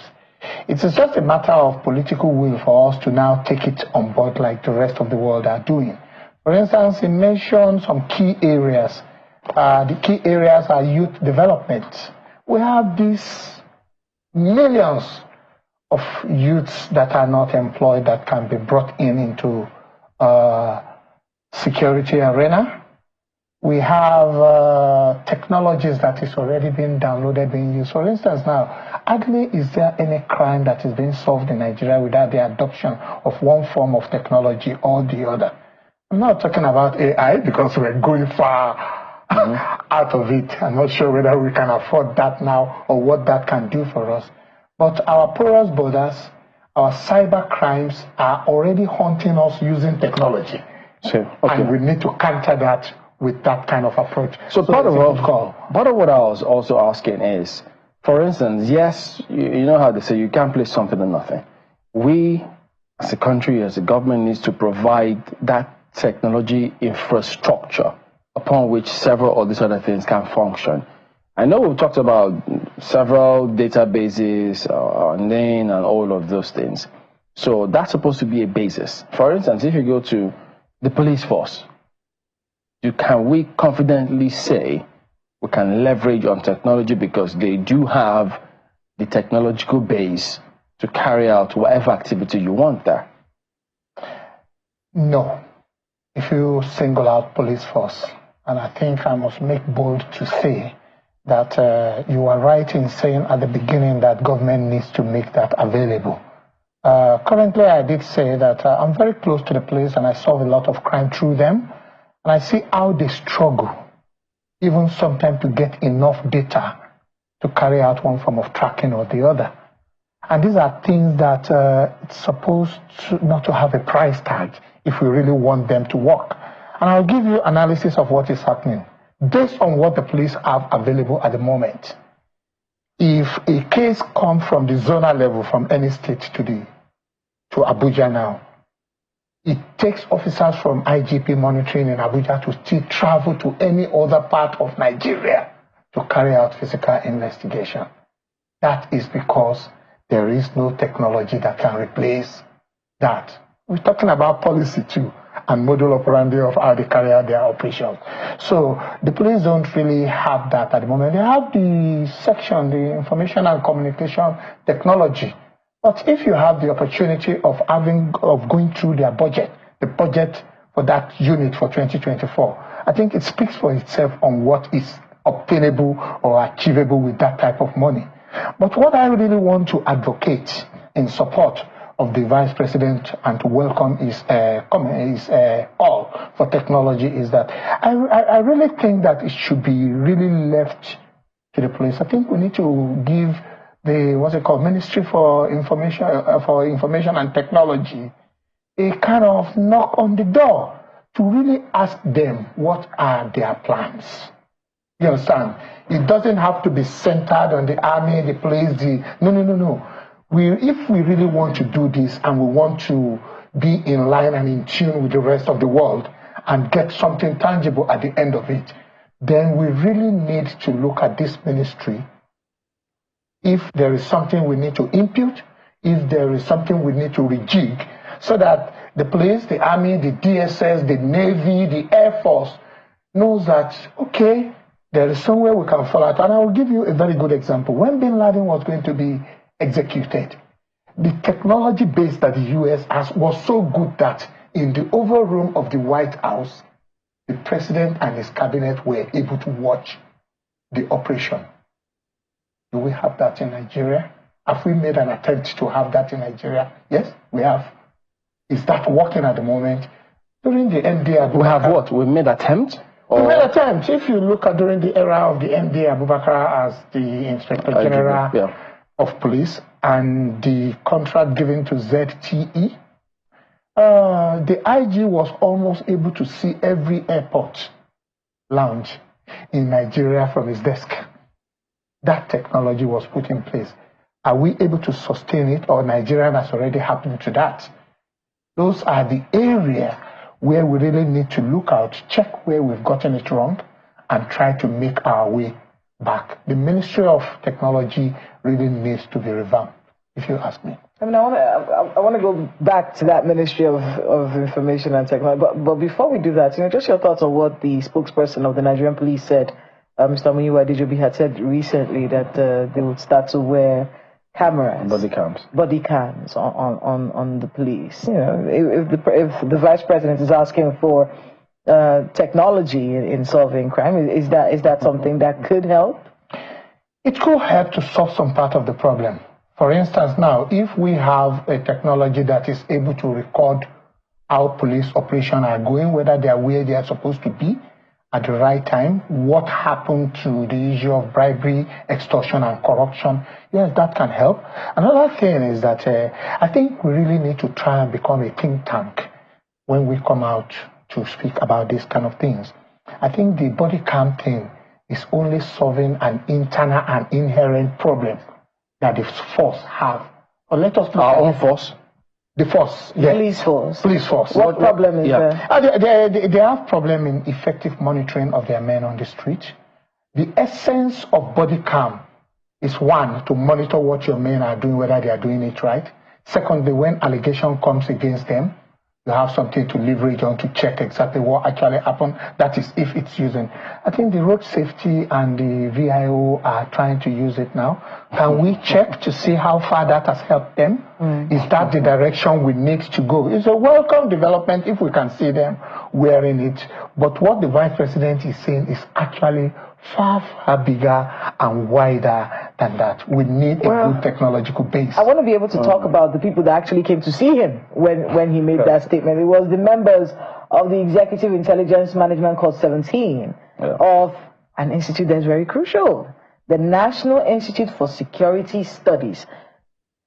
It is just a matter of political will for us to now take it on board like the rest of the world are doing. For instance, he mentioned some key areas. The key areas are youth development. We have these millions of youths that are not employed that can be brought into security arena. We have technologies that is already being downloaded, being used. For instance, now, hardly is there any crime that is being solved in Nigeria without the adoption of one form of technology or the other. I'm not talking about AI because we're going far out of it. I'm not sure whether we can afford that now or what that can do for us. But our porous borders, our cyber crimes are already haunting us using technology. Sure. Okay. And we need to counter that with that kind of approach. So part of what I was also asking is, for instance, yes, you know how they say you can't place something on nothing. We, as a country, as a government, needs to provide that technology infrastructure upon which several of these other things can function. I know we've talked about several databases, NAIN, and all of those things. So that's supposed to be a basis. For instance, if you go to the police force, can we confidently say we can leverage on technology because they do have the technological base to carry out whatever activity you want there? No. If you single out police force, and I think I must make bold to say that you are right in saying at the beginning that government needs to make that available. Currently, I did say that I'm very close to the police and I solve a lot of crime through them. And I see how they struggle even sometimes to get enough data to carry out one form of tracking or the other. And these are things that it's supposed not to have a price tag if we really want them to work. And I'll give you analysis of what is happening. Based on what the police have available at the moment, if a case comes from the zonal level from any state to Abuja now, it takes officers from IGP monitoring in Abuja to still travel to any other part of Nigeria to carry out physical investigation. That is because there is no technology that can replace that. We're talking about policy too, and model operandi of how they carry out their operations. So the police don't really have that at the moment. They have the section, the information and communication technology. But if you have the opportunity of going through their budget, the budget for that unit for 2024, I think it speaks for itself on what is obtainable or achievable with that type of money. But what I really want to advocate in support of the Vice President and to welcome his call for technology is that I really think that it should be really left to the police. I think we need to give the Ministry for Information and Technology a kind of knock on the door to really ask them what are their plans. You understand? It doesn't have to be centered on the army, the police, no. If we really want to do this and we want to be in line and in tune with the rest of the world and get something tangible at the end of it, then we really need to look at this ministry. If there is something we need to impute, if there is something we need to rejig, so that the police, the army, the DSS, the Navy, the Air Force knows that, okay, there is somewhere we can fall out. And I will give you a very good example. When Bin Laden was going to be executed, the technology base that the US has was so good that in the Oval Room of the White House, the president and his cabinet were able to watch the operation. Do we have that in Nigeria? Have we made an attempt to have that in Nigeria? Yes, we have. Is that working at the moment? During the NDA, we have what? We made attempt? We made attempt. If you look at during the era of the MD Abubakar as the Inspector General of Police and the contract given to ZTE, the IG was almost able to see every airport lounge in Nigeria from his desk. That technology was put in place. Are we able to sustain it, or Nigeria has already happened to that? Those are the areas where we really need to look out, check where we've gotten it wrong, and try to make our way back. The Ministry of Technology really needs to be revamped, if you ask me. I mean, I want to go back to that Ministry of Information and Technology. But before we do that, just your thoughts on what the spokesperson of the Nigerian police said. Mr. Muyiwa Adijobi had said recently that they would start to wear cameras, body cams on the police. If the vice president is asking for technology in solving crime, is that something that could help? It could help to solve some part of the problem. For instance, now, if we have a technology that is able to record how police operations are going, whether they are where they are supposed to be at the right time, what happened to the issue of bribery, extortion, and corruption, yes, that can help. Another thing is that I think we really need to try and become a think tank when we come out to speak about these kind of things. I think the body cam thing is only solving an internal and inherent problem that the force have. Or let us look our at own force. The force, yes. Police force. What problem is there? They have problem in effective monitoring of their men on the street. The essence of body cam is, one, to monitor what your men are doing, whether they are doing it right. Secondly, when allegation comes against them, you have something to leverage on to check exactly what actually happened. That is, if it's using. I think the road safety and the VIO are trying to use it now. Can we check to see how far that has helped them? Is that the direction we need to go? It's a welcome development if we can see them wearing it. But what the Vice President is saying is actually far, far bigger and wider than that. We need a good technological base. I want to be able to talk about the people that actually came to see him when he made that statement. It was the members of the Executive Intelligence Management Corps 17 of an institute that's very crucial, the National Institute for Security Studies.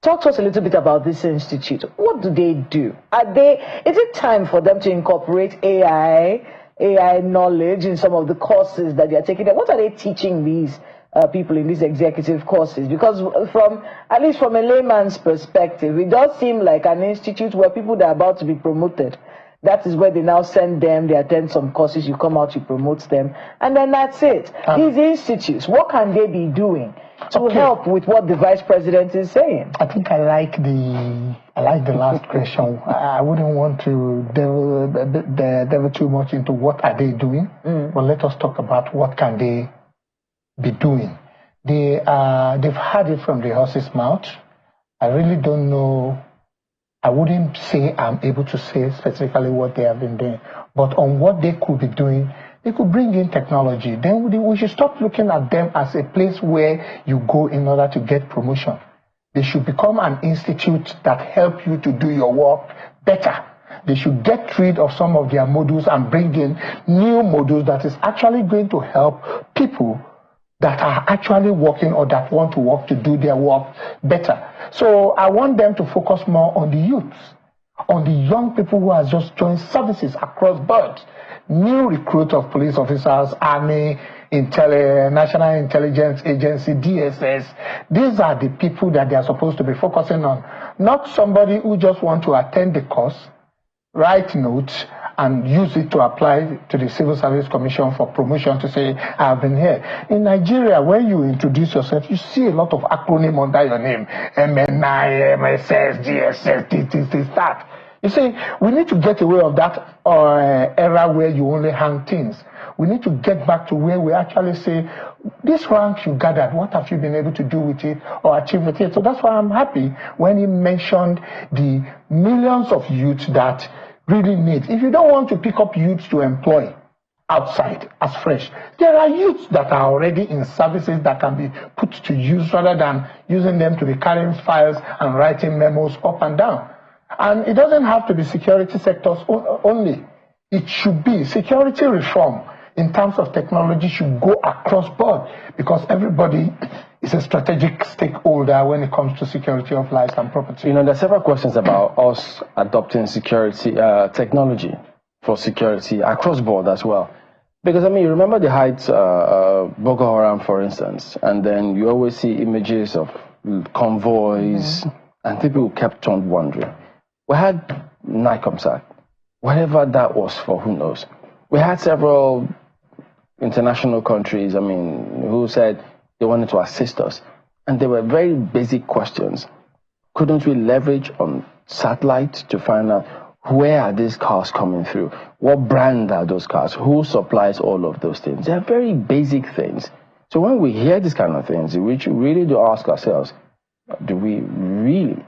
Talk to us a little bit about this institute. What do they do? Is it time for them to incorporate AI knowledge in some of the courses that they are taking? What are they teaching these people in these executive courses? Because at least from a layman's perspective, it does seem like an institute where people that are about to be promoted, that is where they now send them, they attend some courses, you come out, you promote them, and then that's it. These institutes, what can they be doing to help with what the vice president is saying? I think I like the last question. I wouldn't want to delve too much into what are they doing, but let us talk about what can they be doing. They've had it from the horse's mouth. I really don't know. I wouldn't say I'm able to say specifically what they have been doing, but on what they could be doing, they could bring in technology. Then we should stop looking at them as a place where you go in order to get promotion. They should become an institute that help you to do your work better. They should get rid of some of their modules and bring in new modules that is actually going to help people that are actually working or that want to work to do their work better. So I want them to focus more on the youths, on the young people who have just joined services across board, new recruit of police officers, army, National Intelligence Agency, DSS. These are the people that they are supposed to be focusing on, not somebody who just want to attend the course, write notes, and use it to apply to the Civil Service Commission for promotion to say, I've been here. In Nigeria, when you introduce yourself, you see a lot of acronym under your name. MNI, MSS, GSS, this, that. You see, we need to get away of that era where you only hang things. We need to get back to where we actually say, this rank you gathered, what have you been able to do with it or achieve with it? So that's why I'm happy when he mentioned the millions of youths that really need. If you don't want to pick up youths to employ outside as fresh, there are youths that are already in services that can be put to use rather than using them to be carrying files and writing memos up and down. And it doesn't have to be security sectors only. It should be security reform in terms of technology should go across board because everybody is a strategic stakeholder when it comes to security of lives and property. You know, there are several questions about us adopting security technology for security across board as well. Because, I mean, you remember the heights, Boko Haram, for instance, and then you always see images of convoys, and people kept on wondering. We had NICOMSAT, whatever that was for, who knows. We had several international countries, I mean, who said they wanted to assist us. And they were very basic questions. Couldn't we leverage on satellite to find out where are these cars coming through? What brand are those cars? Who supplies all of those things? They are very basic things. So when we hear these kind of things, we really do ask ourselves, are we really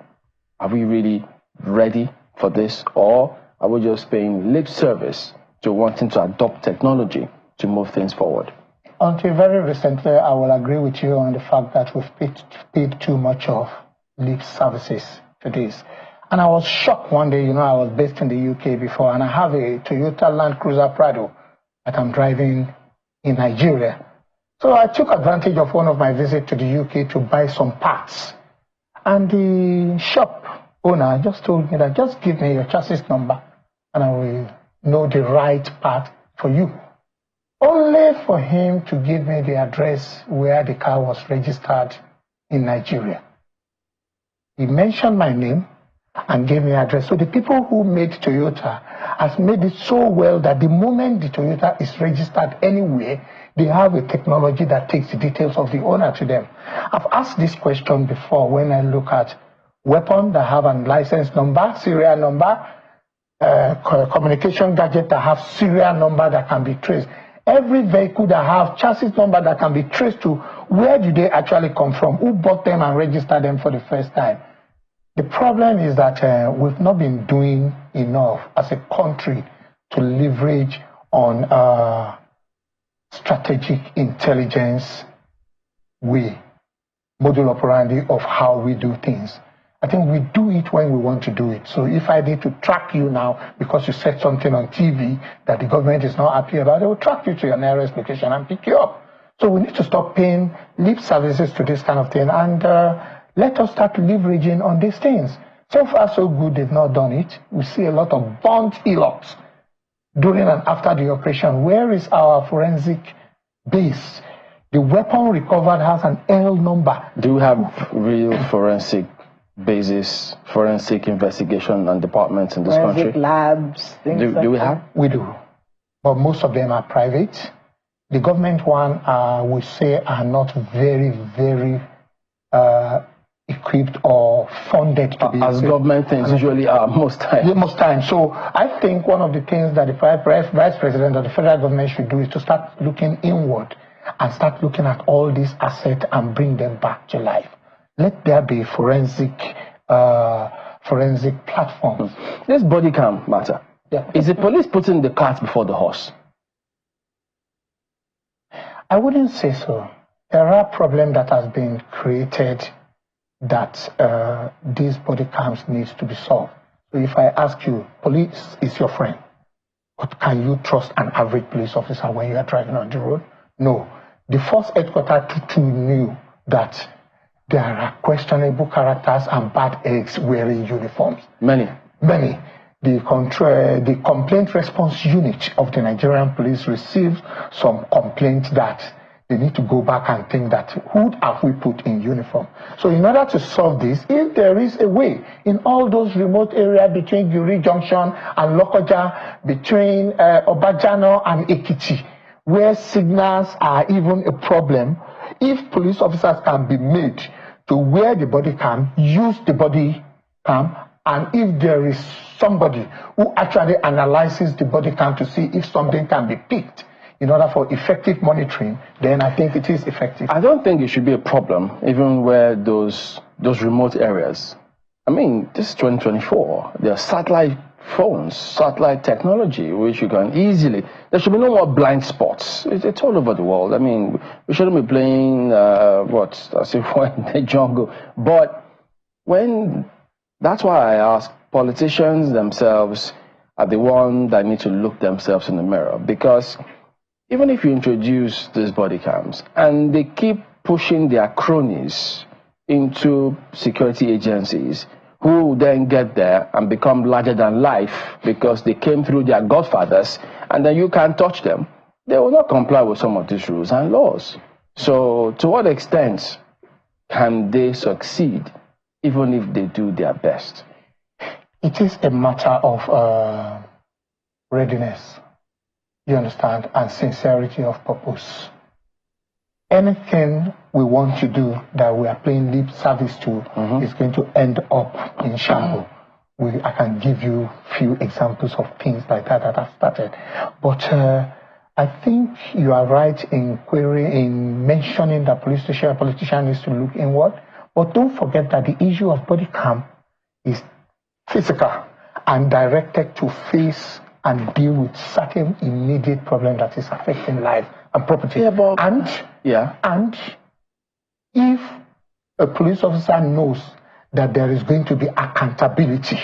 ready for this? Or are we just paying lip service to wanting to adopt technology to move things forward? Until very recently, I will agree with you on the fact that we've paid too much of lip services to this. And I was shocked one day, you know, I was based in the UK before, and I have a Toyota Land Cruiser Prado that I'm driving in Nigeria. So I took advantage of one of my visits to the UK to buy some parts. And the shop owner just told me that just give me your chassis number and I will know the right part for you. Only for him to give me the address where the car was registered in Nigeria. He mentioned my name and gave me the address. So the people who made Toyota has made it so well that the moment the Toyota is registered anywhere, they have a technology that takes the details of the owner to them. I've asked this question before when I look at weapons that have a license number, serial number, communication gadget that have serial number that can be traced. Every vehicle that have chassis number that can be traced to where do they actually come from, who bought them and registered them for the first time. The problem is that we've not been doing enough as a country to leverage on strategic intelligence way, model operandi of how we do things. I think we do it when we want to do it. So if I need to track you now because you said something on TV that the government is not happy about, they will track you to your nearest location and pick you up. So we need to stop paying lip services to this kind of thing and let us start leveraging on these things. So far, so good, they've not done it. We see a lot of burnt e-logs during and after the operation. Where is our forensic base? The weapon recovered has an L number. Do you have real forensic bases, forensic investigation and departments in this forensic country? labs, things like Do we that? have? We do, but most of them are private. The government one, we say, are not very, very equipped or funded to be. As government things usually are most times. Yeah, most times. So I think one of the things that the Vice President of the federal government should do is to start looking inward and start looking at all these assets and bring them back to life. Let there be forensic platforms. This body cam matter. Yeah. Is the police putting the cart before the horse? I wouldn't say so. There are problems that has been created that these body cams needs to be solved. So if I ask you, police is your friend, but can you trust an average police officer when you are driving on the road? No. The first headquarters Tutu knew that there are questionable characters and bad eggs wearing uniforms. Many. The complaint response unit of the Nigerian police received some complaints that they need to go back and think that who have we put in uniform? So in order to solve this, if there is a way in all those remote areas between Guri Junction and Lokoja, between Obajano and Ekiti, where signals are even a problem, if police officers can be made to wear the body cam, use the body cam, and if there is somebody who actually analyzes the body cam to see if something can be picked in order for effective monitoring, then I think it is effective. I don't think it should be a problem, even where those remote areas. I mean, this is 2024. There are satellite phones, satellite technology, which you can easily. There should be no more blind spots. It's all over the world. I mean, we shouldn't be playing as if we're in the jungle. But that's why I ask, politicians themselves are the ones that need to look themselves in the mirror, because even if you introduce these body cams and they keep pushing their cronies into security agencies, who then get there and become larger than life because they came through their godfathers, and then you can't touch them, they will not comply with some of these rules and laws. So to what extent can they succeed, even if they do their best? It is a matter of readiness, you understand, and sincerity of purpose. Anything we want to do that we are paying lip service to is going to end up in shambles. I can give you few examples of things like that have started. But I think you are right in mentioning that politician needs to look inward. But don't forget that the issue of body cam is physical and directed to face and deal with certain immediate problem that is affecting life and property. And if a police officer knows that there is going to be accountability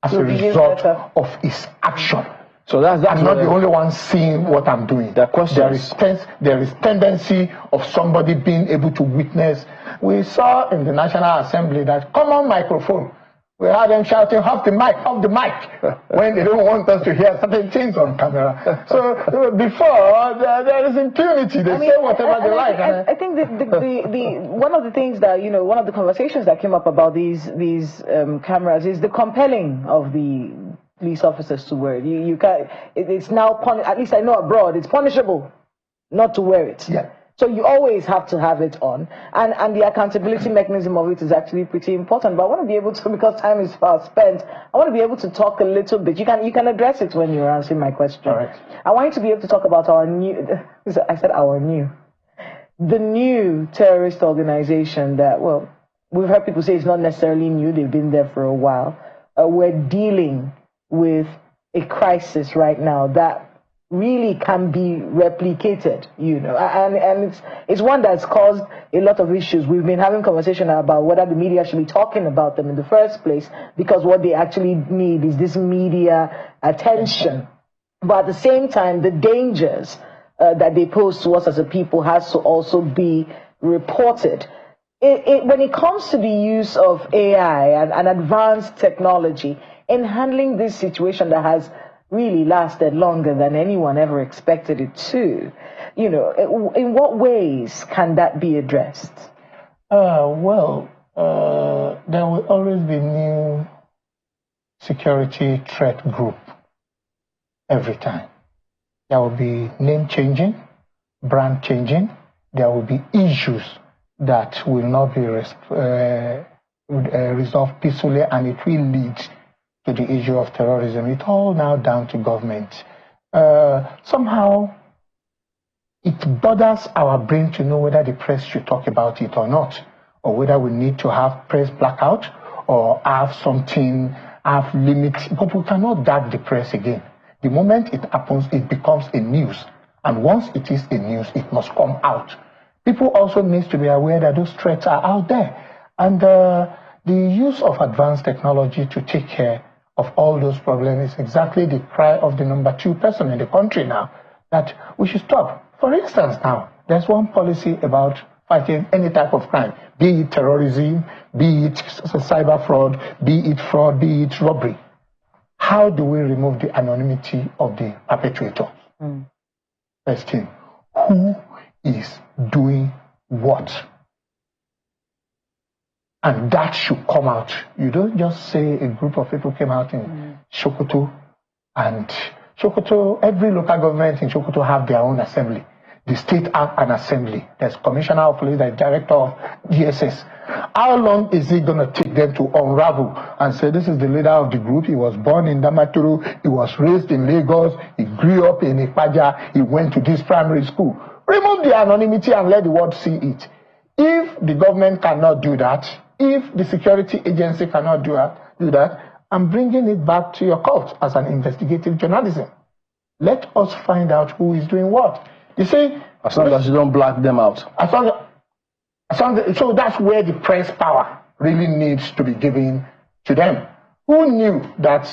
as a result of his action, so that's I'm not the only one seeing what I'm doing. There is tendency of somebody being able to witness. We saw in the National Assembly that come on microphone. We had them shouting, off the mic, when they don't want us to hear certain things on camera. So before, there is impunity. They say whatever they like. I think the one of the things that, one of the conversations that came up about these cameras is the compelling of the police officers to wear it. You can't, it's now, at least I know abroad, it's punishable not to wear it. Yeah. So you always have to have it on, and the accountability mechanism of it is actually pretty important. But I want to be able to, because time is fast spent, I want to be able to talk a little bit. You can address it when you're answering my question. All right. I want you to be able to talk about the new terrorist organization that, well, we've heard people say it's not necessarily new. They've been there for a while. We're dealing with a crisis right now that really can be replicated, and it's one that's caused a lot of issues. We've been having conversation about whether the media should be talking about them in the first place, because what they actually need is this media attention. But at the same time, the dangers that they pose to us as a people has to also be reported. When it comes to the use of AI and advanced technology in handling this situation that has really lasted longer than anyone ever expected it to, in what ways can that be addressed? There will always be new security threat group every time. There will be name changing, brand changing. There will be issues that will not be resolved peacefully, and it will lead to the issue of terrorism. It's all now down to government. Somehow, it bothers our brain to know whether the press should talk about it or not, or whether we need to have press blackout or have something, have limits. But we cannot gag the press again. The moment it happens, it becomes a news. And once it is a news, it must come out. People also need to be aware that those threats are out there. And the use of advanced technology to take care of all those problems is exactly the cry of the number 2 person in the country now, that we should stop. For instance, now, there's one policy about fighting any type of crime, be it terrorism, be it cyber fraud, be it robbery. How do we remove the anonymity of the perpetrator? First thing, who is doing what? And that should come out. You don't just say a group of people came out in Sokoto, and Sokoto, every local government in Sokoto have their own assembly. The state have an assembly. There's commissioner of police, there's director of GSS. How long is it going to take them to unravel and say, this is the leader of the group, he was born in Damaturu, he was raised in Lagos, he grew up in Ipaja, he went to this primary school. Remove the anonymity and let the world see it. If the government cannot do that, if the security agency cannot do that, I'm bringing it back to your court as an investigative journalism. Let us find out who is doing what. You see, as long as you don't black them out. So that's where the press power really needs to be given to them. Who knew that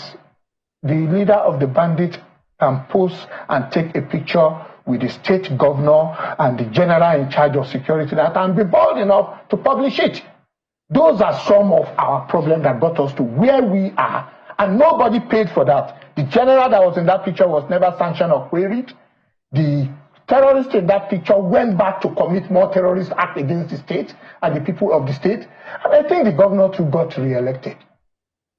the leader of the bandit can post and take a picture with the state governor and the general in charge of security that and be bold enough to publish it? Those are some of our problems that got us to where we are, and nobody paid for that. The general that was in that picture was never sanctioned or queried. The terrorists in that picture went back to commit more terrorist acts against the state and the people of the state. And I think the governor too got re-elected.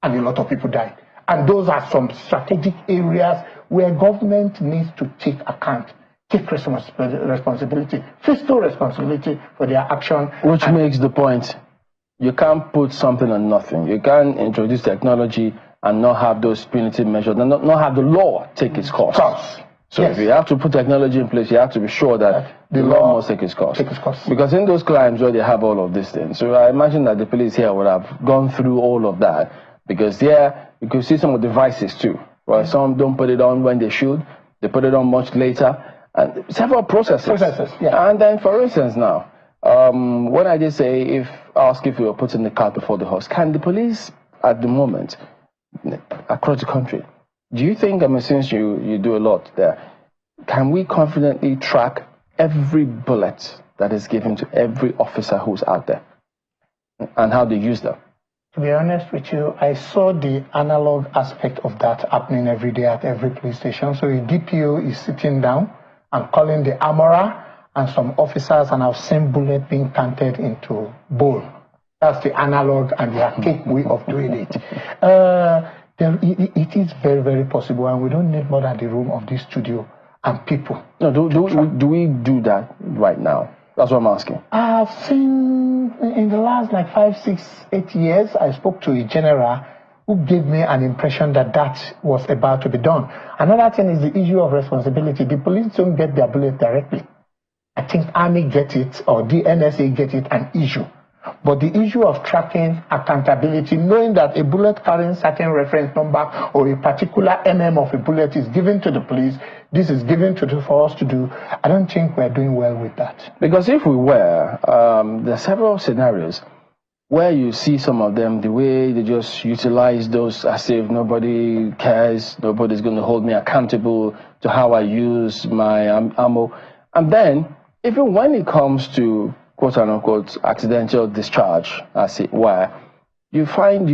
And a lot of people died. And those are some strategic areas where government needs to take account, take responsibility, fiscal responsibility for their action. Which makes the point. You can't put something on nothing. You can't introduce technology and not have those punitive measures, and not have the law take its course. So if you have to put technology in place, you have to be sure that the law must take its course. Because in those crimes where they have all of these things, so I imagine that the police here would have gone through all of that. Because there, you could see some of the vices too. Right? Some don't put it on when they should. They put it on much later. And several processes. And then, for instance, now, when I did say, ask if you were putting the cart before the horse, can the police at the moment, across the country, do you think, since you do a lot there, can we confidently track every bullet that is given to every officer who's out there and how they use them? To be honest with you, I saw the analog aspect of that happening every day at every police station. So a DPO is sitting down and calling the armorer and some officers, and I've seen bullets being counted into bowl. That's the analog and the archaic way of doing it. It is very, very possible, and we don't need more than the room of this studio and people. No, do we do that right now? That's what I'm asking. I've seen in the last 5, 6, 8 years, I spoke to a general who gave me an impression that that was about to be done. Another thing is the issue of responsibility. The police don't get their bullet directly. I think Army get it, or the NSA get it, an issue. But the issue of tracking, accountability, knowing that a bullet carrying certain reference number or a particular of a bullet is given to the police, this is given for us to do, I don't think we're doing well with that. Because if we were, there are several scenarios where you see some of them, the way they just utilize those as if nobody cares, nobody's going to hold me accountable to how I use my ammo. And then, even when it comes to quote unquote accidental discharge, as it were, you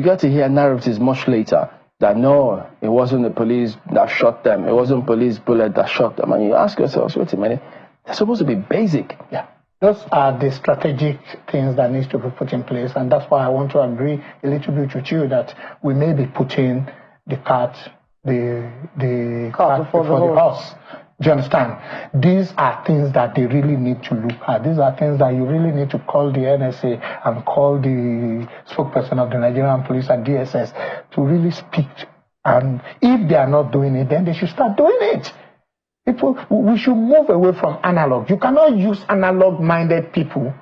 get to hear narratives much later that no, it wasn't the police that shot them, it wasn't police bullet that shot them. And you ask yourself, wait a minute, they're supposed to be basic. Yeah. Those are the strategic things that needs to be put in place, and that's why I want to agree a little bit with you that we may be putting the cart before the horse. Do you understand? These are things that they really need to look at. These are things that you really need to call the NSA and call the spokesperson of the Nigerian police and DSS to really speak. And if they are not doing it, then they should start doing it. We should move away from analog. You cannot use analog-minded people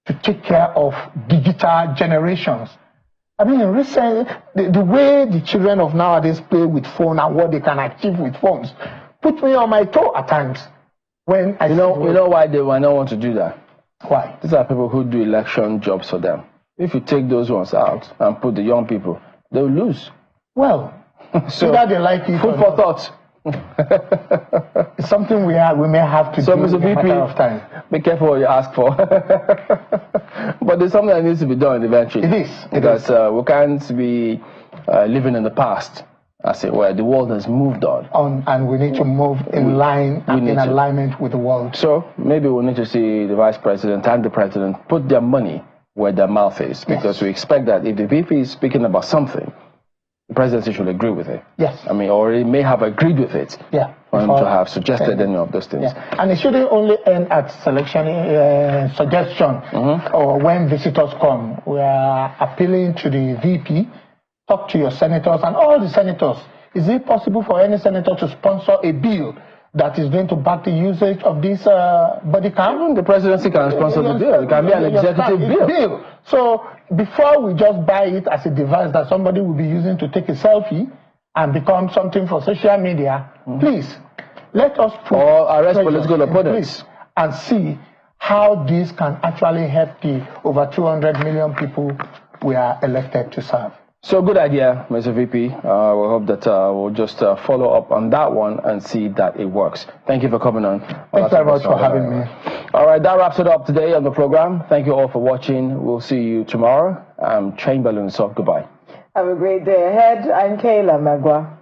to take care of digital generations. I mean, recently, the way the children of nowadays play with phone and what they can achieve with phones put me on my toe at times. When you know why they might not want to do that? Why? These are people who do election jobs for them. If you take those ones out and put the young people, they'll lose. Well, so either they like it food for thought. It's something we may have to do in a matter of time. Be careful what you ask for. But there's something that needs to be done eventually. It is. Because we can't be living in the past, as it were. The world has moved on. And we need to move in line and in alignment with the world. So maybe we need to see the Vice President and the President put their money where their mouth is. Because we expect that if the VP is speaking about something, the presidency should agree with it. Yes. I mean, or he may have agreed with it. Yeah. For him to have suggested any of those things. Yeah. And it shouldn't only end at suggestion or when visitors come. We are appealing to the VP, talk to your senators and all the senators. Is it possible for any senator to sponsor a bill that is going to back the usage of this body cam? Even the presidency can sponsor the bill. It can be an executive bill. So before we just buy it as a device that somebody will be using to take a selfie and become something for social media, please, let us put or arrest political opponents and see how this can actually help the over 200 million people we are elected to serve. So good idea, Mr. VP. We hope that we'll just follow up on that one and see that it works. Thank you for coming on. Thanks very much for having me. All right, that wraps it up today on the program. Thank you all for watching. We'll see you tomorrow. I'm Chamberlain, so goodbye. Have a great day ahead. I'm Kayla Magwa.